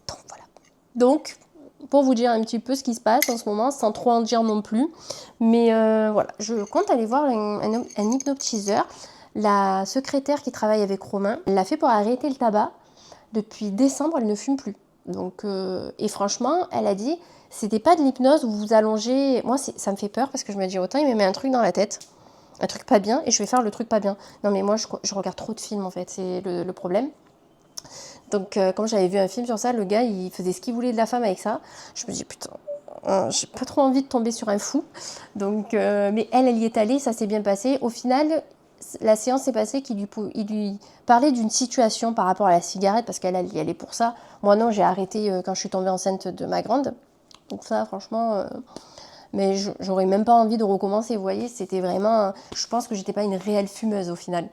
Speaker 2: Donc voilà. Donc pour vous dire un petit peu ce qui se passe en ce moment, sans trop en dire non plus. Mais voilà, je compte aller voir un hypnotiseur. La secrétaire qui travaille avec Romain l'a fait pour arrêter le tabac. Depuis décembre, elle ne fume plus. Donc, et franchement, elle a dit, c'était pas de l'hypnose où vous allongez. Moi, ça me fait peur parce que je me dis, autant il me met un truc dans la tête, un truc pas bien, et je vais faire le truc pas bien. Non, mais moi, je regarde trop de films en fait, c'est le problème. Donc, quand j'avais vu un film sur ça, le gars, il faisait ce qu'il voulait de la femme avec ça. Je me dis, putain, j'ai pas trop envie de tomber sur un fou. Donc, mais elle y est allée, ça s'est bien passé. Au final, la séance s'est passée qu'il lui parlait d'une situation par rapport à la cigarette, parce qu'elle y allait pour ça. Moi non, j'ai arrêté quand je suis tombée enceinte de ma grande. Donc ça, franchement, mais j'aurais même pas envie de recommencer, vous voyez. C'était vraiment, je pense que j'étais pas une réelle fumeuse au final.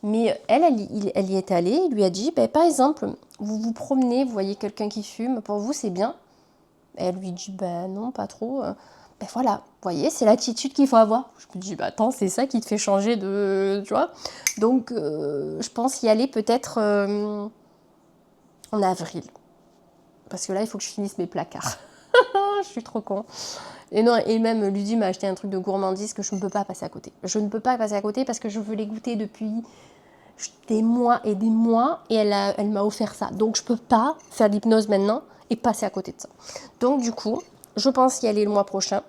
Speaker 2: Mais elle y est allée, il lui a dit, par exemple, vous vous promenez, vous voyez quelqu'un qui fume, pour vous c'est bien. Elle lui dit, non, pas trop. Voilà, vous voyez, c'est l'attitude qu'il faut avoir. Je me dis, attends, c'est ça qui te fait changer de... Tu vois. Donc, je pense y aller peut-être en avril. Parce que là, il faut que je finisse mes placards. Je suis trop con. Et non, et même Ludie m'a acheté un truc de gourmandise que je ne peux pas passer à côté. Je ne peux pas passer à côté parce que je veux les goûter depuis des mois et des mois. Et elle m'a offert ça. Donc, je ne peux pas faire l'hypnose maintenant et passer à côté de ça. Donc, du coup, je pense y aller le mois prochain.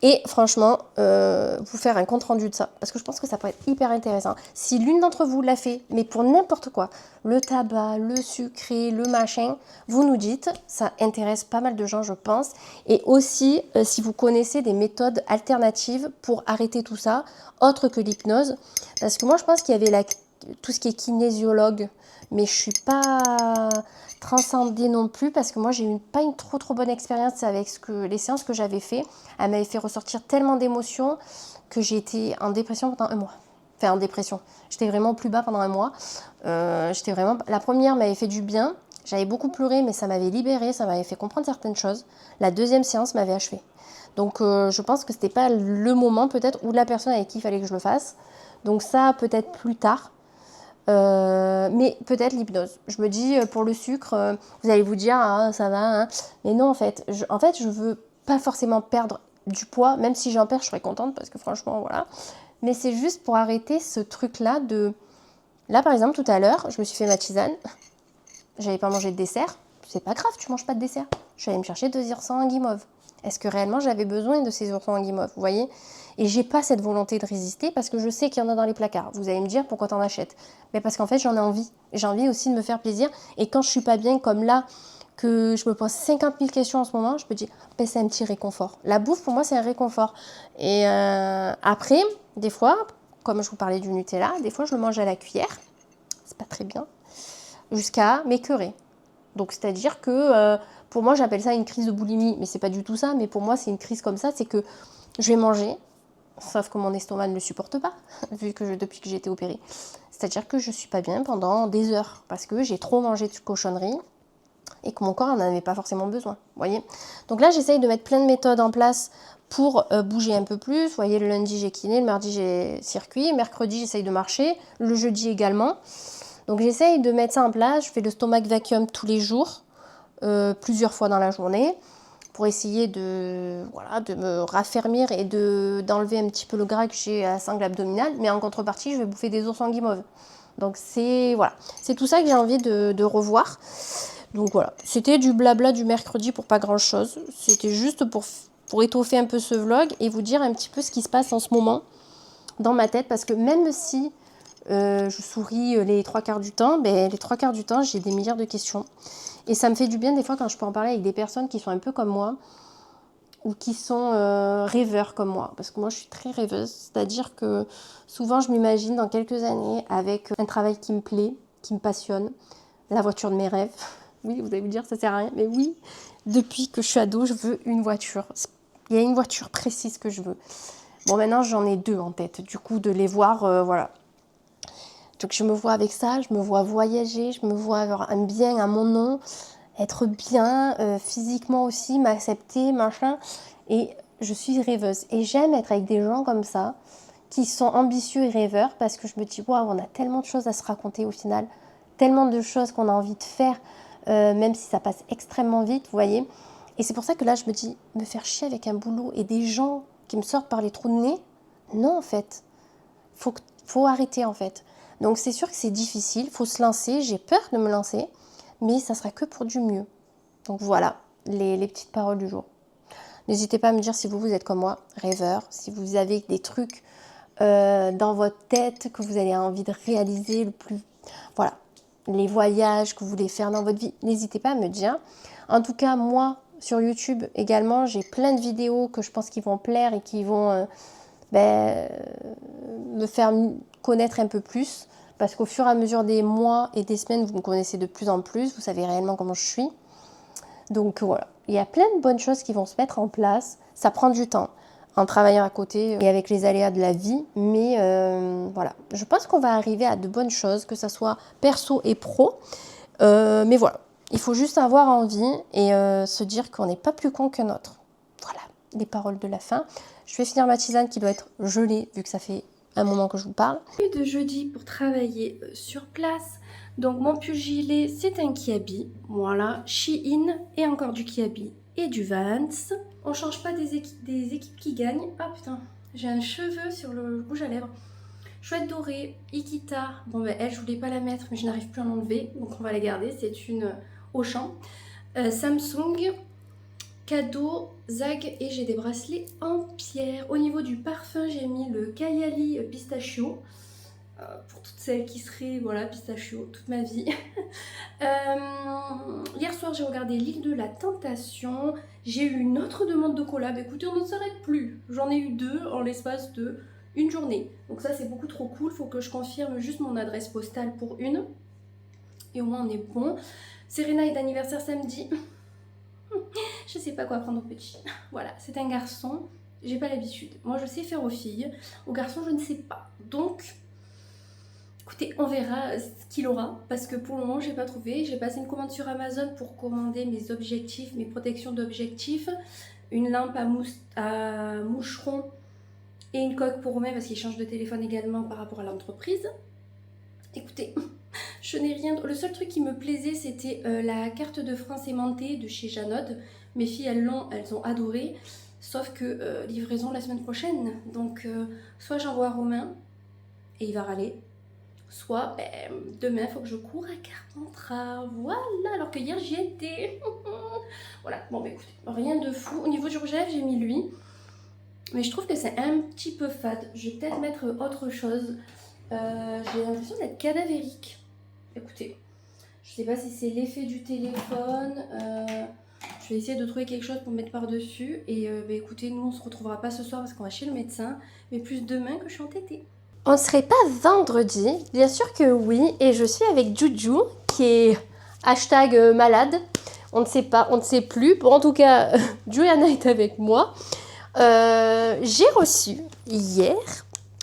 Speaker 2: Et franchement, vous faire un compte rendu de ça. Parce que je pense que ça pourrait être hyper intéressant. Si l'une d'entre vous l'a fait, mais pour n'importe quoi, le tabac, le sucré, le machin, vous nous dites, ça intéresse pas mal de gens, je pense. Et aussi, si vous connaissez des méthodes alternatives pour arrêter tout ça, autres que l'hypnose. Parce que moi, je pense qu'il y avait tout ce qui est kinésiologue, mais je suis pas transcendée non plus parce que moi j'ai pas une trop bonne expérience avec les séances que j'avais fait. Elle m'avait fait ressortir tellement d'émotions que j'ai été en dépression pendant un mois. Enfin en dépression, j'étais vraiment plus bas pendant un mois. La première m'avait fait du bien, j'avais beaucoup pleuré mais ça m'avait libérée, ça m'avait fait comprendre certaines choses. La deuxième séance m'avait achevée. Donc je pense que c'était pas le moment peut-être ou la personne avec qui il fallait que je le fasse. Donc ça peut-être plus tard. Mais peut-être l'hypnose. Je me dis, pour le sucre, vous allez vous dire, ah, ça va, hein. Mais non, en fait, je veux pas forcément perdre du poids, même si j'en perds, je serais contente, parce que franchement, voilà. Mais c'est juste pour arrêter ce truc-là de... Là, par exemple, tout à l'heure, je me suis fait ma tisane, j'avais pas mangé de dessert, c'est pas grave, tu manges pas de dessert. Je suis allée me chercher 2 oursins en guimauve. Est-ce que réellement j'avais besoin de ces oursins en guimauve, vous voyez? Et j'ai pas cette volonté de résister parce que je sais qu'il y en a dans les placards. Vous allez me dire pourquoi t'en achètes? Mais parce qu'en fait j'en ai envie. J'ai envie aussi de me faire plaisir. Et quand je suis pas bien comme là, que je me pose 50 000 questions en ce moment, je me dis, c'est un petit réconfort. La bouffe pour moi c'est un réconfort. Et après, des fois, comme je vous parlais du Nutella, des fois je le mange à la cuillère. C'est pas très bien. Jusqu'à m'écœurer. Donc c'est-à-dire que pour moi j'appelle ça une crise de boulimie, mais c'est pas du tout ça, mais pour moi c'est une crise comme ça, c'est que je vais manger, Sauf que mon estomac ne le supporte pas, depuis que j'ai été opérée. C'est-à-dire que je ne suis pas bien pendant des heures, parce que j'ai trop mangé de cochonneries et que mon corps n'en avait pas forcément besoin. Vous voyez. Donc là, j'essaye de mettre plein de méthodes en place pour bouger un peu plus. Vous voyez, le lundi, j'ai kiné, le mardi, j'ai circuit, mercredi, j'essaye de marcher, le jeudi également. Donc j'essaye de mettre ça en place. Je fais le stomach vacuum tous les jours, plusieurs fois dans la journée, pour essayer de me raffermir et d'enlever un petit peu le gras que j'ai à la sangle abdominale. Mais en contrepartie, je vais bouffer des os en guimauve. Donc c'est tout ça que j'ai envie de revoir. Donc voilà, c'était du blabla du mercredi pour pas grand chose. C'était juste pour étoffer un peu ce vlog et vous dire un petit peu ce qui se passe en ce moment dans ma tête. Parce que même si je souris les 3/4 du temps, les 3/4 du temps, j'ai des milliards de questions. Et ça me fait du bien des fois quand je peux en parler avec des personnes qui sont un peu comme moi ou qui sont rêveurs comme moi. Parce que moi, je suis très rêveuse. C'est-à-dire que souvent, je m'imagine dans quelques années avec un travail qui me plaît, qui me passionne, la voiture de mes rêves. Oui, vous allez me dire, ça sert à rien. Mais oui, depuis que je suis ado, je veux une voiture. Il y a une voiture précise que je veux. Bon, maintenant, j'en ai 2 en tête. Du coup, de les voir, voilà. Donc, je me vois avec ça, je me vois voyager, je me vois avoir un bien à mon nom, être bien physiquement aussi, m'accepter, machin. Et je suis rêveuse. Et j'aime être avec des gens comme ça, qui sont ambitieux et rêveurs, parce que je me dis, waouh, on a tellement de choses à se raconter au final, tellement de choses qu'on a envie de faire, même si ça passe extrêmement vite, vous voyez. Et c'est pour ça que là, je me dis, me faire chier avec un boulot et des gens qui me sortent par les trous de nez, non, en fait. Faut arrêter, en fait. Donc, c'est sûr que c'est difficile, faut se lancer. J'ai peur de me lancer, mais ça sera que pour du mieux. Donc, voilà, les petites paroles du jour. N'hésitez pas à me dire si vous êtes comme moi, rêveur, si vous avez des trucs dans votre tête que vous avez envie de réaliser le plus... Voilà, les voyages que vous voulez faire dans votre vie, n'hésitez pas à me dire. En tout cas, moi, sur YouTube également, j'ai plein de vidéos que je pense qu'ils vont plaire et qui vont me faire connaître un peu plus. Parce qu'au fur et à mesure des mois et des semaines, vous me connaissez de plus en plus, vous savez réellement comment je suis. Donc voilà, il y a plein de bonnes choses qui vont se mettre en place. Ça prend du temps en travaillant à côté et avec les aléas de la vie. Mais voilà, je pense qu'on va arriver à de bonnes choses, que ce soit perso et pro. Mais voilà, il faut juste avoir envie et se dire qu'on n'est pas plus con qu'un autre. Voilà, les paroles de la fin. Je vais finir ma tisane qui doit être gelée vu que ça fait un moment que je vous parle.
Speaker 1: De jeudi pour travailler sur place. Donc mon pull gilet, c'est un Kiabi. Voilà, Shein et encore du Kiabi et du Vans. On change pas des équipes qui gagnent. Ah putain, j'ai un cheveu sur le rouge à lèvres. Chouette dorée, Ikita. Bon elle, je voulais pas la mettre mais je n'arrive plus à l'enlever. Donc on va la garder, c'est une Auchan. Samsung, cadeau, Zag et j'ai des bracelets en pierre. Au niveau du parfum, j'ai mis le Kayali Pistachio. Pour toutes celles qui seraient, voilà, pistachio toute ma vie. Hier soir, j'ai regardé l'île de la Tentation. J'ai eu une autre demande de collab. Écoutez, on ne s'arrête plus. J'en ai eu 2 en l'espace de une journée. Donc ça, c'est beaucoup trop cool. Faut que je confirme juste mon adresse postale pour une. Et au moins, on est bon. Serena est d'anniversaire samedi. Je sais pas quoi prendre au petit. Voilà, c'est un garçon. J'ai pas l'habitude. Moi, je sais faire aux filles. Aux garçons, je ne sais pas. Donc... écoutez, on verra ce qu'il aura parce que pour le moment j'ai pas trouvé. J'ai passé une commande sur Amazon pour commander mes objectifs, mes protections d'objectifs, une lampe à moucheron et une coque pour Romain parce qu'il change de téléphone également par rapport à l'entreprise. Écoutez, je n'ai rien. Le seul truc qui me plaisait c'était la carte de France aimantée de chez Janod. Mes filles elles ont adoré. Sauf que livraison la semaine prochaine. Donc soit j'envoie à Romain et il va râler. Soit demain, il faut que je cours à Carpentras. Voilà, alors que hier j'y étais. Voilà, bon, écoutez, rien de fou. Au niveau du rouge à lèvres, j'ai mis lui. Mais je trouve que c'est un petit peu fade. Je vais peut-être mettre autre chose. J'ai l'impression d'être cadavérique. Écoutez, je sais pas si c'est l'effet du téléphone. Je vais essayer de trouver quelque chose pour mettre par-dessus. Et écoutez, nous, on se retrouvera pas ce soir parce qu'on va chez le médecin. Mais plus demain que je suis entêtée.
Speaker 2: On ne serait pas vendredi? Bien sûr que oui, et je suis avec Juju, qui est #malade. On ne sait pas, on ne sait plus. Bon, en tout cas, Juliana est avec moi. J'ai reçu hier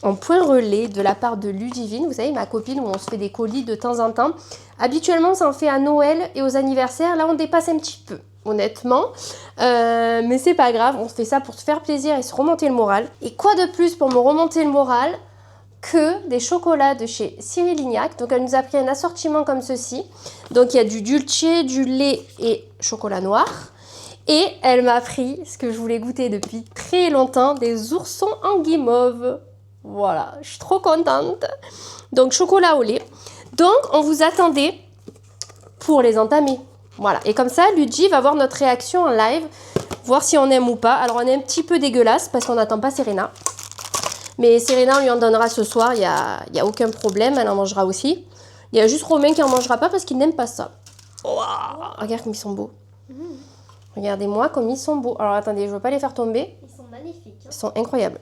Speaker 2: en point relais de la part de Ludivine, vous savez, ma copine, où on se fait des colis de temps en temps. Habituellement, ça en fait à Noël et aux anniversaires. Là, on dépasse un petit peu, honnêtement. Mais c'est pas grave, on fait ça pour se faire plaisir et se remonter le moral. Et quoi de plus pour me remonter le moral que des chocolats de chez Cyril Lignac. Donc, elle nous a pris un assortiment comme ceci. Donc, il y a du dulce, du lait et chocolat noir. Et elle m'a pris, ce que je voulais goûter depuis très longtemps, des oursons en guimauve. Voilà, je suis trop contente. Donc, chocolat au lait. Donc, on vous attendait pour les entamer. Voilà, et comme ça, Luigi va voir notre réaction en live, voir si on aime ou pas. Alors, on est un petit peu dégueulasse parce qu'on n'attend pas Serena. Mais Serena, on lui en donnera ce soir, il y a aucun problème, elle en mangera aussi. Il y a juste Romain qui en mangera pas parce qu'il n'aime pas ça. Wow, regarde comme ils sont beaux. Regardez-moi comme ils sont beaux. Alors, attendez, je ne veux pas les faire tomber.
Speaker 1: Ils sont magnifiques.
Speaker 2: Ils sont incroyables.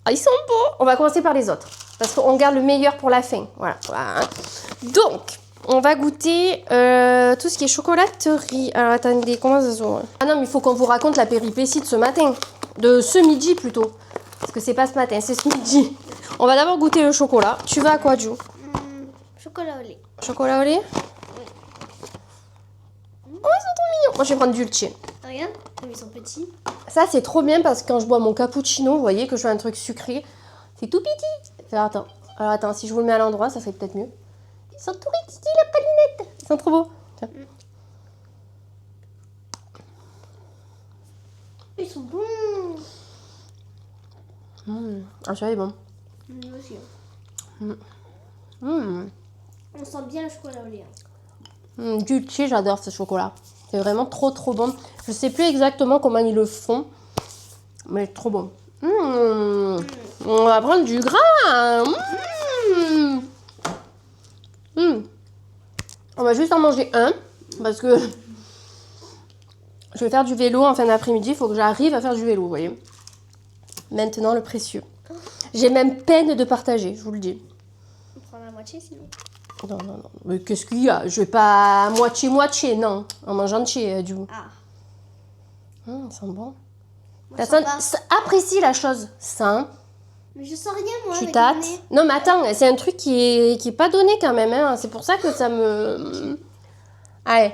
Speaker 2: Ah, ils sont beaux. On va commencer par les autres. Parce qu'on garde le meilleur pour la fin. Voilà. Donc, on va goûter tout ce qui est chocolaterie. Alors, attendez, comment ça se voit? Ah non, mais il faut qu'on vous raconte la péripétie de ce matin. De ce midi, plutôt. Parce que c'est pas ce matin, c'est ce midi. On va d'abord goûter le chocolat. Tu vas à quoi, Ju?
Speaker 1: Chocolat au lait.
Speaker 2: Chocolat au lait? Oh, ils sont trop mignons. Moi, je vais prendre du dulce.
Speaker 1: Regarde, comme ils sont petits.
Speaker 2: Ça, c'est trop bien parce que quand je bois mon cappuccino, vous voyez que je fais un truc sucré. C'est tout petit. Alors, attends, si je vous le mets à l'endroit, ça serait peut-être mieux. Ils sont tout petits, la pralinette. Ils sont trop beaux. Tiens.
Speaker 1: Ils sont bons.
Speaker 2: Ah, celui-là est bon.
Speaker 1: Moi aussi.
Speaker 2: Mmh.
Speaker 1: On sent bien le chocolat au lait.
Speaker 2: Dulce, j'adore ce chocolat. C'est vraiment trop bon. Je sais plus exactement comment ils le font, mais trop bon. On va prendre du gras. On va juste en manger un parce que je vais faire du vélo en fin d'après-midi. Il faut que j'arrive à faire du vélo, vous voyez. Maintenant, le précieux. J'ai même peine de partager, je vous le dis.
Speaker 1: On prend la moitié sinon.
Speaker 2: Non. Mais qu'est-ce qu'il y a? Je vais pas moitié, non. En mangeant de chez du.
Speaker 1: Ah.
Speaker 2: Ils sont bons.
Speaker 1: Moi,
Speaker 2: Personne
Speaker 1: je sens
Speaker 2: apprécie la chose. Ça,
Speaker 1: mais je sens rien moi.
Speaker 2: tu
Speaker 1: avec
Speaker 2: tâtes.
Speaker 1: mon nez.
Speaker 2: Non, mais attends, c'est un truc qui est pas donné quand même. Hein. C'est pour ça que ça me. Allez.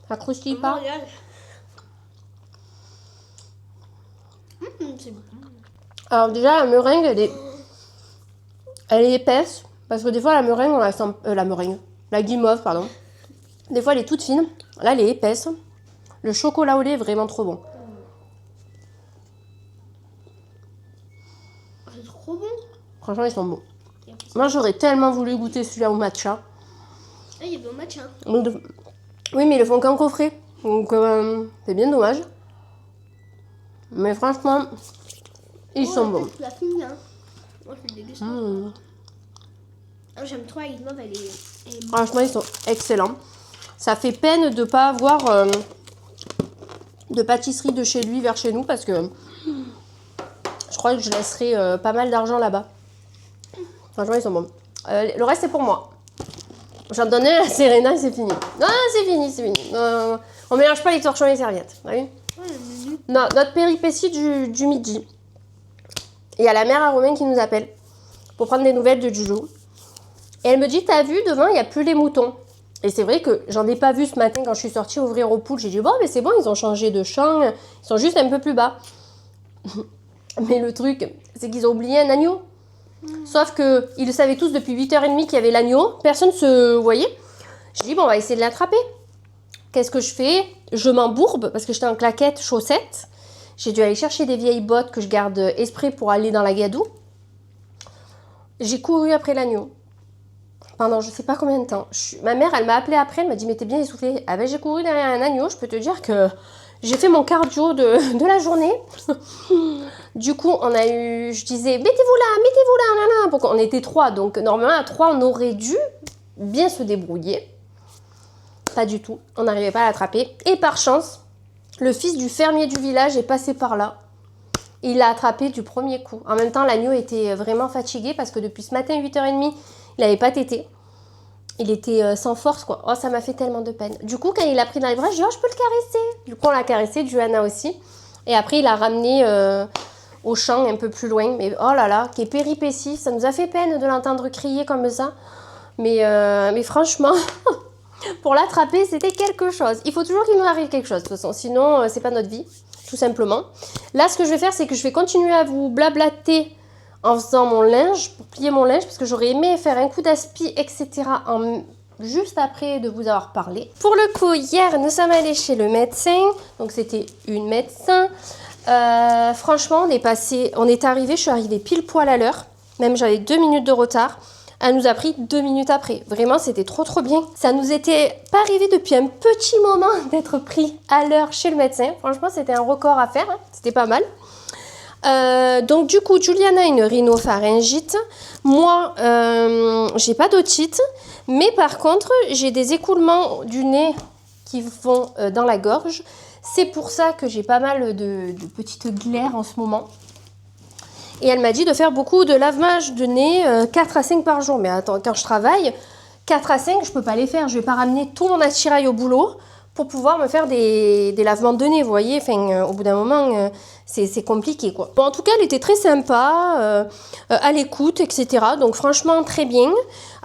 Speaker 2: Ça croustille pas.
Speaker 1: Regarde. C'est bon.
Speaker 2: Alors déjà, la meringue, elle est épaisse. Parce que des fois, la meringue, on la sent... La guimauve, pardon. Des fois, elle est toute fine. Là, elle est épaisse. Le chocolat au lait est vraiment trop bon.
Speaker 1: C'est trop bon.
Speaker 2: Franchement, ils sont bons. Moi, j'aurais tellement voulu goûter celui-là au matcha.
Speaker 1: Ah, il y a bon match.
Speaker 2: Oui, mais ils le font qu'en coffret. Donc, c'est bien dommage. Mais franchement, ils sont bons.
Speaker 1: La fine, hein. Moi, je le déguste. Ah, j'aime trop la guimauve, elle est...
Speaker 2: Franchement, ils sont excellents. Ça fait peine de ne pas avoir de pâtisserie de chez lui vers chez nous parce que je crois que je laisserai pas mal d'argent là-bas. Franchement, ils sont bons. Le reste, c'est pour moi. J'en donnais à Serena et c'est fini. Non, c'est fini. Non, on mélange pas les torchons et les serviettes. Vous voyez? Non, notre péripétie du midi. Il y a la mère à Romain qui nous appelle pour prendre des nouvelles de Juju. Et elle me dit, t'as vu, devant, il n'y a plus les moutons. Et c'est vrai que j'en ai pas vu ce matin quand je suis sortie ouvrir aux poules. J'ai dit, bon, mais c'est bon, ils ont changé de champ. Ils sont juste un peu plus bas. Mais le truc, c'est qu'ils ont oublié un agneau. Sauf qu'ils le savaient tous depuis 8h30 qu'il y avait l'agneau. Personne se voyait. J'ai dit, bon, on va essayer de l'attraper. Qu'est-ce que je fais? Je m'embourbe parce que j'étais en claquettes, chaussettes. J'ai dû aller chercher des vieilles bottes que je garde exprès pour aller dans la gadoue. J'ai couru après l'agneau. Pendant je sais pas combien de temps. Ma mère, elle m'a appelée après, elle m'a dit, mais t'es bien essoufflée. Ah ben, j'ai couru derrière un agneau, je peux te dire que j'ai fait mon cardio de la journée. Du coup, je disais, mettez-vous là, pour qu'on était 3. Donc, normalement, à 3, on aurait dû bien se débrouiller. Pas du tout, on n'arrivait pas à l'attraper. Et par chance, le fils du fermier du village est passé par là. Il l'a attrapé du premier coup. En même temps, l'agneau était vraiment fatigué parce que depuis ce matin, 8h30, il n'avait pas tété. il était sans force, quoi. Oh, ça m'a fait tellement de peine. Du coup, quand il a pris dans les bras, je dis, oh, je peux le caresser. Du coup, on l'a caressé, Johanna aussi. Et après, il a ramené au champ un peu plus loin. Mais oh là là, quelle péripétie. Ça nous a fait peine de l'entendre crier comme ça. Mais franchement, pour l'attraper, c'était quelque chose. Il faut toujours qu'il nous arrive quelque chose, de toute façon. Sinon, c'est pas notre vie, tout simplement. Là, ce que je vais faire, c'est que je vais continuer à vous blablater en faisant mon linge, pour plier mon linge, parce que j'aurais aimé faire un coup d'aspi, etc. Juste après de vous avoir parlé. Pour le coup, hier, nous sommes allés chez le médecin. Donc, c'était une médecin. Franchement, on est arrivé, je suis arrivée pile poil à l'heure. Même, j'avais 2 minutes de retard. Elle nous a pris 2 minutes après. Vraiment, c'était trop bien. Ça nous était pas arrivé depuis un petit moment d'être pris à l'heure chez le médecin. Franchement, c'était un record à faire. Hein. C'était pas mal. Donc du coup, Juliana a une rhinopharyngite. Moi, j'ai pas d'otite. Mais par contre, j'ai des écoulements du nez qui vont dans la gorge. C'est pour ça que j'ai pas mal de petites glaires en ce moment. Et elle m'a dit de faire beaucoup de lavage de nez, 4 à 5 par jour. Mais attends, quand je travaille, 4 à 5, je peux pas les faire. Je vais pas ramener tout mon attirail au boulot pour pouvoir me faire des lavements de nez, vous voyez. Enfin, au bout d'un moment, c'est compliqué, quoi. Bon, en tout cas, elle était très sympa, à l'écoute, etc. Donc, franchement, très bien.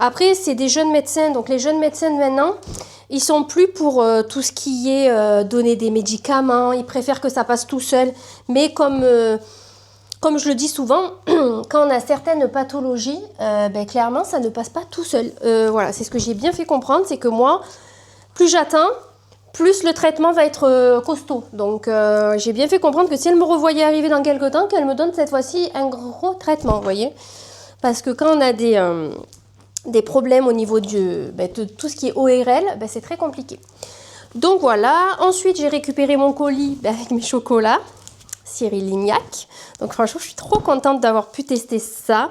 Speaker 2: Après, c'est des jeunes médecins. Donc, les jeunes médecins, maintenant, ils sont plus pour tout ce qui est donner des médicaments. Ils préfèrent que ça passe tout seul. Mais comme je le dis souvent, quand on a certaines pathologies, clairement, ça ne passe pas tout seul. Voilà, c'est ce que j'ai bien fait comprendre, c'est que moi, plus j'attends, plus le traitement va être costaud. Donc, j'ai bien fait comprendre que si elle me revoyait arriver dans quelques temps, qu'elle me donne cette fois-ci un gros traitement, vous voyez. Parce que quand on a des problèmes au niveau de tout ce qui est ORL, c'est très compliqué. Donc voilà, ensuite j'ai récupéré mon colis avec mes chocolats. Cyril Lignac. Donc franchement, je suis trop contente d'avoir pu tester ça.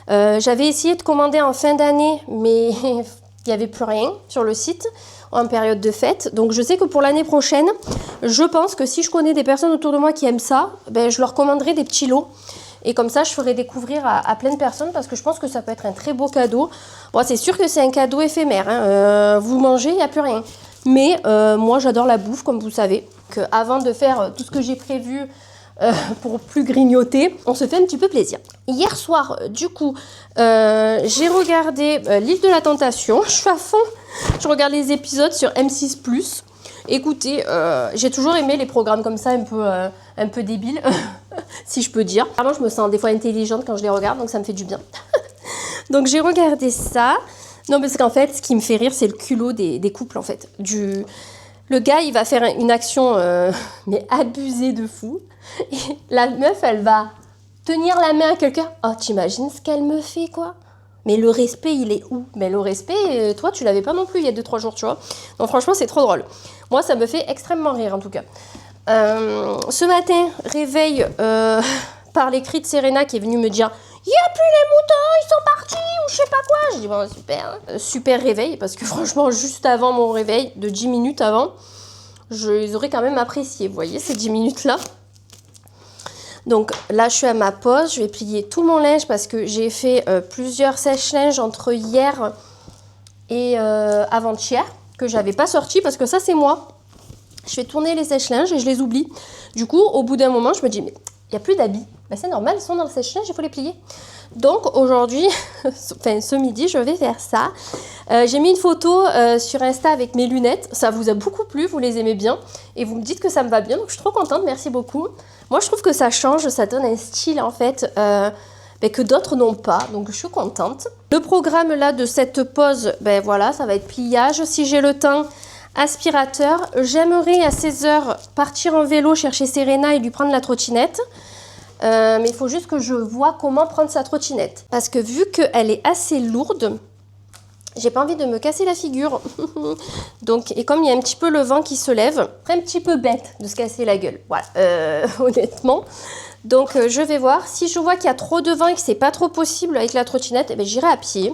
Speaker 2: J'avais essayé de commander en fin d'année, mais il n'y avait plus rien sur le site en période de fête. Donc je sais que pour l'année prochaine, je pense que si je connais des personnes autour de moi qui aiment ça, je leur commanderai des petits lots. Et comme ça, je ferai découvrir à plein de personnes parce que je pense que ça peut être un très beau cadeau. Bon, c'est sûr que c'est un cadeau éphémère. Hein. Vous mangez, il n'y a plus rien. Mais moi, j'adore la bouffe, comme vous savez. Avant de faire tout ce que j'ai prévu pour plus grignoter, on se fait un petit peu plaisir. Hier soir, du coup, j'ai regardé l'île de la Tentation. Je suis à fond. Je regarde les épisodes sur M6+. Écoutez, j'ai toujours aimé les programmes comme ça, un peu débiles, si je peux dire. Vraiment, je me sens des fois intelligente quand je les regarde, donc ça me fait du bien. Donc j'ai regardé ça. Non, parce qu'en fait, ce qui me fait rire, c'est le culot des couples, en fait. Le gars, il va faire une action, mais abusée de fou. Et la meuf, elle va tenir la main à quelqu'un. Oh, t'imagines ce qu'elle me fait, quoi? Mais le respect, il est où? Mais le respect, toi, tu l'avais pas non plus il y a 2-3 jours, tu vois. Donc franchement, c'est trop drôle. Moi, ça me fait extrêmement rire, en tout cas. Ce matin, réveil par les cris de Serena qui est venue me dire « Il n'y a plus les moutons, ils sont partis !» ou je sais pas quoi. Je dis « Bon, super. » Super réveil, parce que franchement, juste avant mon réveil, de 10 minutes avant, je les aurais quand même appréciés, vous voyez, ces 10 minutes-là. Donc là, je suis à ma pause, je vais plier tout mon linge parce que j'ai fait plusieurs sèche-linges entre hier et avant-hier que j'avais pas sorti parce que ça, c'est moi. Je fais tourner les sèche-linges et je les oublie. Du coup, au bout d'un moment, je me dis, mais il n'y a plus d'habits. C'est normal, ils sont dans le sèche-linge, il faut les plier. Donc aujourd'hui, ce midi, je vais faire ça. J'ai mis une photo sur Insta avec mes lunettes. Ça vous a beaucoup plu, vous les aimez bien. Et vous me dites que ça me va bien, donc je suis trop contente, merci beaucoup. Moi, je trouve que ça change, ça donne un style en fait que d'autres n'ont pas. Donc je suis contente. Le programme là de cette pause, voilà, ça va être pliage. Si j'ai le temps, aspirateur. J'aimerais à 16h partir en vélo chercher Serena et lui prendre la trottinette. Mais il faut juste que je vois comment prendre sa trottinette. Parce que vu qu'elle est assez lourde, j'ai pas envie de me casser la figure. Donc, et comme il y a un petit peu le vent qui se lève, c'est un petit peu bête de se casser la gueule. Voilà, honnêtement. Donc je vais voir. Si je vois qu'il y a trop de vent et que c'est pas trop possible avec la trottinette, j'irai à pied.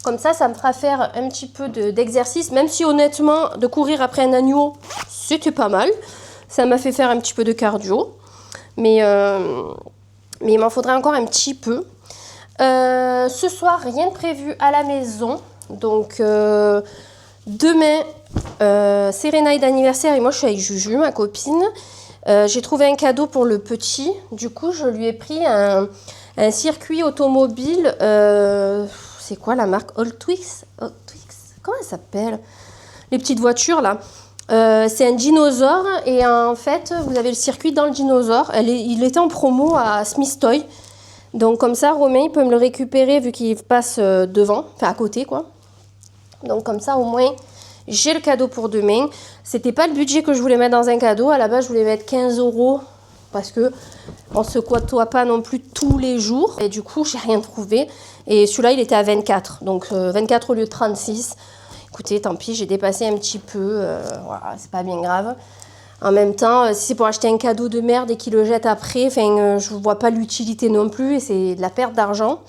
Speaker 2: Comme ça me fera faire un petit peu d'exercice. Même si honnêtement, de courir après un agneau, c'était pas mal. Ça m'a fait faire un petit peu de cardio. Mais il m'en faudrait encore un petit peu. Ce soir, rien de prévu à la maison. Donc demain, Serena d'anniversaire et moi je suis avec Juju, ma copine. J'ai trouvé un cadeau pour le petit. Du coup, je lui ai pris un circuit automobile. C'est quoi la marque? All Twix? Comment elle s'appelle? Les petites voitures là. C'est un dinosaure et en fait vous avez le circuit dans le dinosaure. Il était en promo à Smith Toy. Donc comme ça Romain il peut me le récupérer vu qu'il passe devant, enfin à côté quoi. Donc comme ça au moins j'ai le cadeau pour demain. C'était pas le budget que je voulais mettre dans un cadeau. À la base je voulais mettre 15 € parce que on se côtoie pas non plus tous les jours. Et du coup j'ai rien trouvé. Et celui-là il était à 24. Donc 24 au lieu de 36. Écoutez, tant pis, j'ai dépassé un petit peu, voilà, c'est pas bien grave. En même temps, si c'est pour acheter un cadeau de merde et qu'il le jette après, je vois pas l'utilité non plus et c'est de la perte d'argent.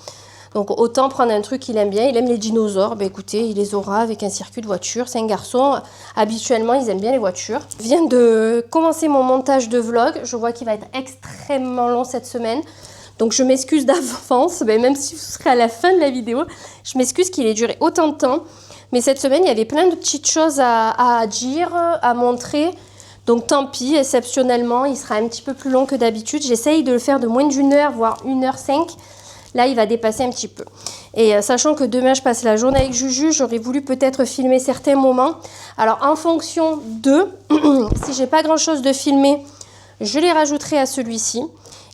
Speaker 2: Donc autant prendre un truc qu'il aime bien, il aime les dinosaures, ben écoutez, il les aura avec un circuit de voiture, c'est un garçon, habituellement ils aiment bien les voitures. Je viens de commencer mon montage de vlog, je vois qu'il va être extrêmement long cette semaine. Donc je m'excuse d'avance, même si vous serez à la fin de la vidéo, je m'excuse qu'il ait duré autant de temps. Mais cette semaine, il y avait plein de petites choses à dire, à montrer. Donc tant pis, exceptionnellement, il sera un petit peu plus long que d'habitude. J'essaye de le faire de moins d'une heure, voire 1h05. Là, il va dépasser un petit peu. Et sachant que demain, je passe la journée avec Juju, j'aurais voulu peut-être filmer certains moments. Alors, en fonction de, si j'ai pas grand-chose de filmer, je les rajouterai à celui-ci.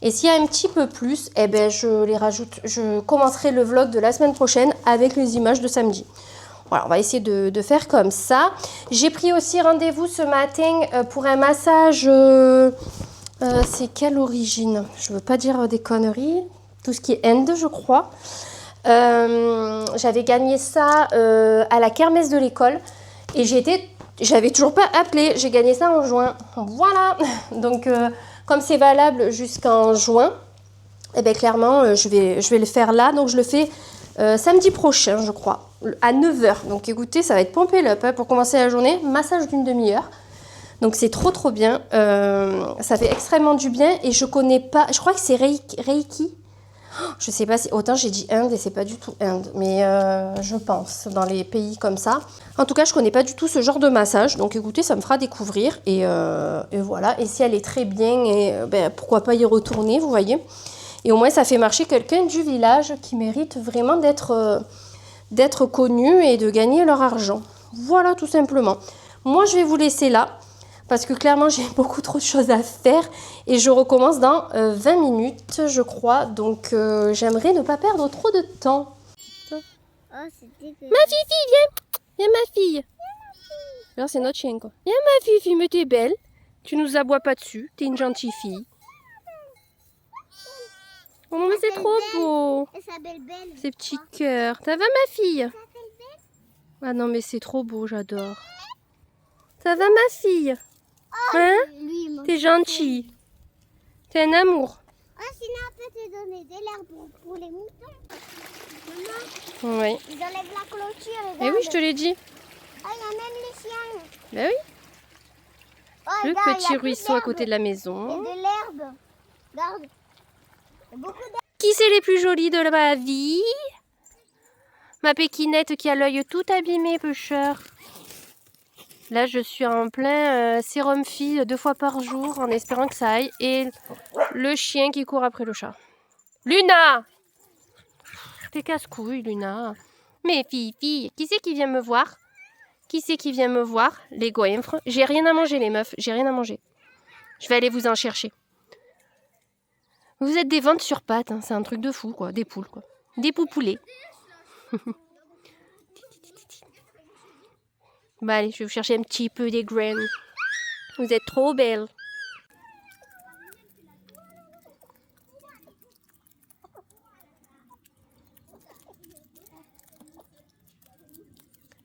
Speaker 2: Et s'il y a un petit peu plus, eh ben, je les rajoute. Je commencerai le vlog de la semaine prochaine avec les images de samedi. Voilà, on va essayer de faire comme ça. J'ai pris aussi rendez-vous ce matin pour un massage. C'est quelle origine? Je ne veux pas dire des conneries. Tout ce qui est Inde, je crois. J'avais gagné ça à la kermesse de l'école. Et j'avais toujours pas appelé. J'ai gagné ça en juin. Voilà. Donc, comme c'est valable jusqu'en juin, eh bien, clairement, je vais le faire là. Donc, je le fais samedi prochain, je crois, à 9h. Donc écoutez, ça va être pompé up pour commencer la journée. Massage d'une demi-heure. Donc c'est trop bien. Ça fait extrêmement du bien. Et je connais pas, je crois que c'est Reiki. Je sais pas si, autant j'ai dit Inde et c'est pas du tout Inde. Mais je pense, dans les pays comme ça. En tout cas, je connais pas du tout ce genre de massage. Donc écoutez, ça me fera découvrir. Et voilà. Et si elle est très bien, pourquoi pas y retourner, vous voyez. Et au moins, ça fait marcher quelqu'un du village qui mérite vraiment d'être connu et de gagner leur argent. Voilà, tout simplement. Moi, je vais vous laisser là parce que clairement, j'ai beaucoup trop de choses à faire et je recommence dans 20 minutes, je crois. Donc, j'aimerais ne pas perdre trop de temps.
Speaker 3: Oh, c'est dégueulasse.
Speaker 2: Ma Fifi, viens! Viens, ma fille! Alors, c'est notre chien, quoi. Viens, ma Fifi, mais t'es belle. Tu nous aboies pas dessus. T'es une gentille fille. Oh, mais c'est trop beau.
Speaker 3: Elle s'appelle Belle.
Speaker 2: Ces petits cœurs. Ça va, ma fille? Ah non, mais c'est trop beau, j'adore. Ça va, ma fille? Hein? T'es gentille. T'es un amour.
Speaker 3: Ah, sinon, on peut te donner de l'herbe pour les moutons. Maman,
Speaker 2: Oui.
Speaker 3: ils enlèvent la clôture.
Speaker 2: Eh oui, je te l'ai dit.
Speaker 3: Ah, il y a même les chiens.
Speaker 2: Ben oui.
Speaker 3: Oh,
Speaker 2: Le
Speaker 3: regarde, il y a
Speaker 2: petit
Speaker 3: plus
Speaker 2: ruisseau à
Speaker 3: d'herbe.
Speaker 2: côté de la
Speaker 3: Il y a
Speaker 2: maison.
Speaker 3: de l'herbe. Regarde. Il y a beaucoup d'herbe.
Speaker 2: Qui c'est les plus jolis de ma vie? Ma pékinette qui a l'œil tout abîmé, pêcheur. Là, je suis en plein sérum fille 2 fois par jour en espérant que ça aille. Et le chien qui court après le chat. Luna! T'es casse-couille, Luna. Mais Fifi, qui c'est qui vient me voir? Qui c'est qui vient me voir? Les goinfres. J'ai rien à manger, les meufs. J'ai rien à manger. Je vais aller vous en chercher. Vous êtes des ventes sur pattes. Hein. C'est un truc de fou, quoi. Des poules, quoi. Des poupoulets. Bah allez, je vais vous chercher un petit peu des graines. Vous êtes trop belles.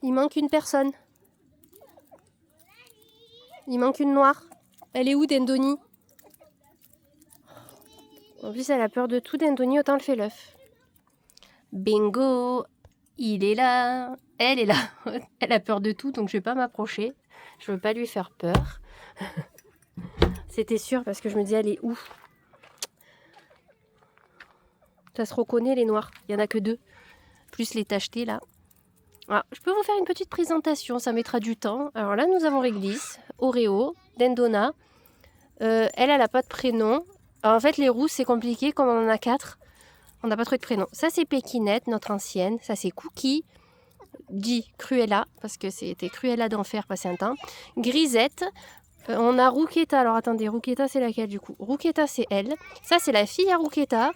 Speaker 2: Il manque une personne. Il manque une noire. Elle est où, Dendoni? En plus, elle a peur de tout, Dendoni, autant le fait l'œuf. Bingo! Il est là. Elle est là. Elle a peur de tout, donc je vais pas m'approcher. Je veux pas lui faire peur. C'était sûr, parce que je me dis, elle est où? Ça se reconnaît, les noirs. Il y en a que 2. Plus les tachetés, là. Alors, je peux vous faire une petite présentation, ça mettra du temps. Alors là, nous avons Réglisse, Oreo, Dendona. Elle n'a pas de prénom. Alors, en fait, les rousses, c'est compliqué, comme on en a 4. On n'a pas trouvé de prénom. Ça, c'est Pékinette, notre ancienne. Ça, c'est Cookie, dit Cruella, parce que c'était Cruella d'enfer passé un temps. Grisette. On a Rouquetta. Alors, attendez, Rouquetta, c'est laquelle, du coup? Rouquetta, c'est elle. Ça, c'est la fille à Rouquetta.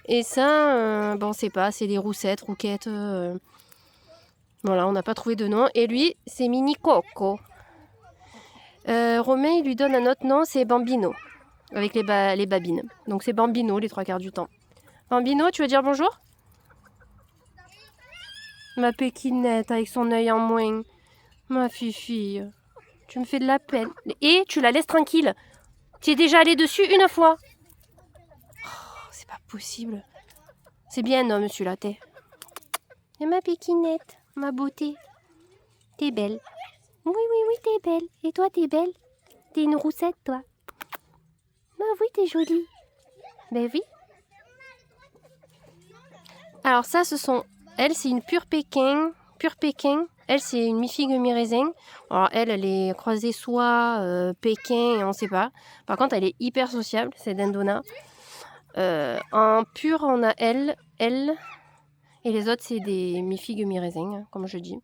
Speaker 2: Et ça, bon, c'est pas, c'est des roussettes, Rouquettes... Voilà, on n'a pas trouvé de nom. Et lui, c'est Mini Coco. Romain, il lui donne un autre nom, c'est Bambino. Avec les babines. Donc c'est Bambino les 3 quarts du temps. Bambino, tu veux dire bonjour? Ma pékinette avec son œil en moins. Ma fifille. Tu me fais de la peine. Et tu la laisses tranquille. Tu es déjà allé dessus une fois. Oh, c'est pas possible. C'est bien un homme, celui-là, t'es. Et ma pékinette. Ma beauté. T'es belle. Oui, t'es belle. Et toi, t'es belle. T'es une roussette, toi. Bah oui, t'es jolie. Ben oui. Alors ça, ce sont... Elle, c'est une pure Pékin. Pure Pékin. Elle, c'est une mi-figue, mi-raisin. Alors elle est croisée soie, Pékin, et on sait pas. Par contre, elle est hyper sociable, c'est Dendona. En pure, on a elle. Et les autres, c'est des mi-figues, mi-raisin, comme je dis.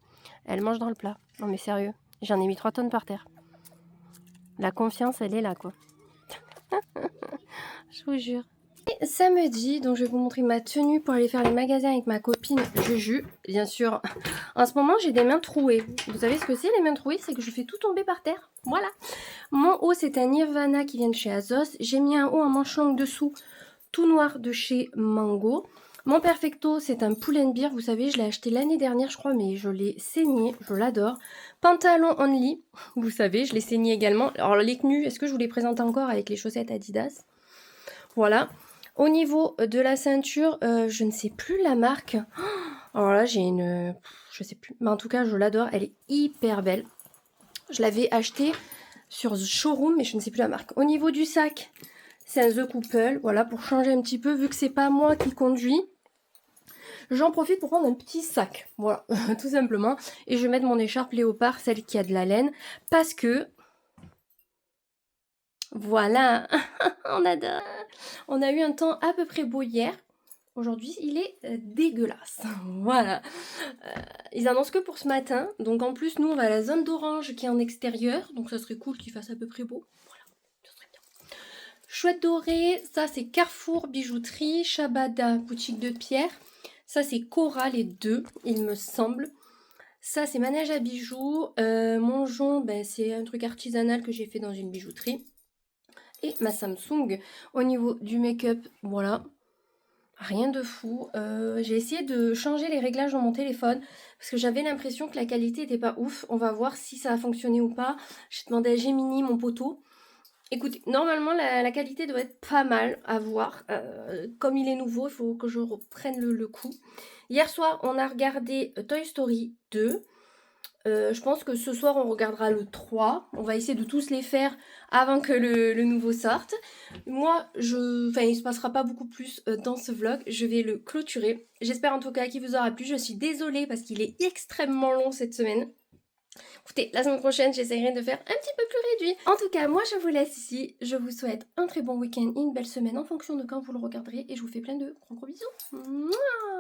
Speaker 2: Elle mange dans le plat. Non mais sérieux, j'en ai mis 3 tonnes par terre. La confiance, elle est là, quoi. Je vous jure. Et samedi, donc je vais vous montrer ma tenue pour aller faire les magasins avec ma copine Juju. Bien sûr, en ce moment, j'ai des mains trouées. Vous savez ce que c'est, les mains trouées? C'est que je fais tout tomber par terre. Voilà. Mon haut, c'est un Nirvana qui vient de chez Azos. J'ai mis un haut en manche longue dessous, tout noir de chez Mango. Mon Perfecto, c'est un Pull & Bear, vous savez, je l'ai acheté l'année dernière, je crois, mais je l'ai saigné, je l'adore. Pantalon Only, vous savez, je l'ai saigné également. Alors les tenues, est-ce que je vous les présente encore avec les chaussettes Adidas? Voilà. Au niveau de la ceinture, je ne sais plus la marque. Alors là, j'ai une... je sais plus, mais en tout cas, je l'adore, elle est hyper belle. Je l'avais achetée sur The Showroom, mais je ne sais plus la marque. Au niveau du sac, c'est un The Couple, voilà, pour changer un petit peu, vu que c'est pas moi qui conduis. J'en profite pour prendre un petit sac, voilà, tout simplement. Et je vais mettre mon écharpe léopard, celle qui a de la laine, parce que... Voilà, on adore. On a eu un temps à peu près beau hier. Aujourd'hui, il est dégueulasse. Voilà. Ils annoncent que pour ce matin. Donc en plus, nous, on va à la zone d'orange qui est en extérieur. Donc ça serait cool qu'il fasse à peu près beau. Voilà, ça serait bien. Chouette dorée, ça c'est Carrefour Bijouterie. Shabada, boutique de pierre. Ça, c'est Cora, les deux, il me semble. Ça, c'est Manège à bijoux. Mongeon, ben, c'est un truc artisanal que j'ai fait dans une bijouterie. Et ma Samsung, au niveau du make-up, voilà. Rien de fou. J'ai essayé de changer les réglages dans mon téléphone parce que j'avais l'impression que la qualité n'était pas ouf. On va voir si ça a fonctionné ou pas. J'ai demandé à Gemini, mon poteau. Écoutez, normalement la qualité doit être pas mal à voir. Comme il est nouveau, il faut que je reprenne le coup. Hier soir, on a regardé Toy Story 2. Je pense que ce soir, on regardera le 3. On va essayer de tous les faire avant que le nouveau sorte. Moi, il ne se passera pas beaucoup plus dans ce vlog. Je vais le clôturer. J'espère en tout cas qu'il vous aura plu. Je suis désolée parce qu'il est extrêmement long cette semaine. Écoutez, la semaine prochaine, j'essaierai de faire un petit peu plus réduit. En tout cas, moi, je vous laisse ici. Je vous souhaite un très bon week-end et une belle semaine en fonction de quand vous le regarderez. Et je vous fais plein de gros bisous. Mouah.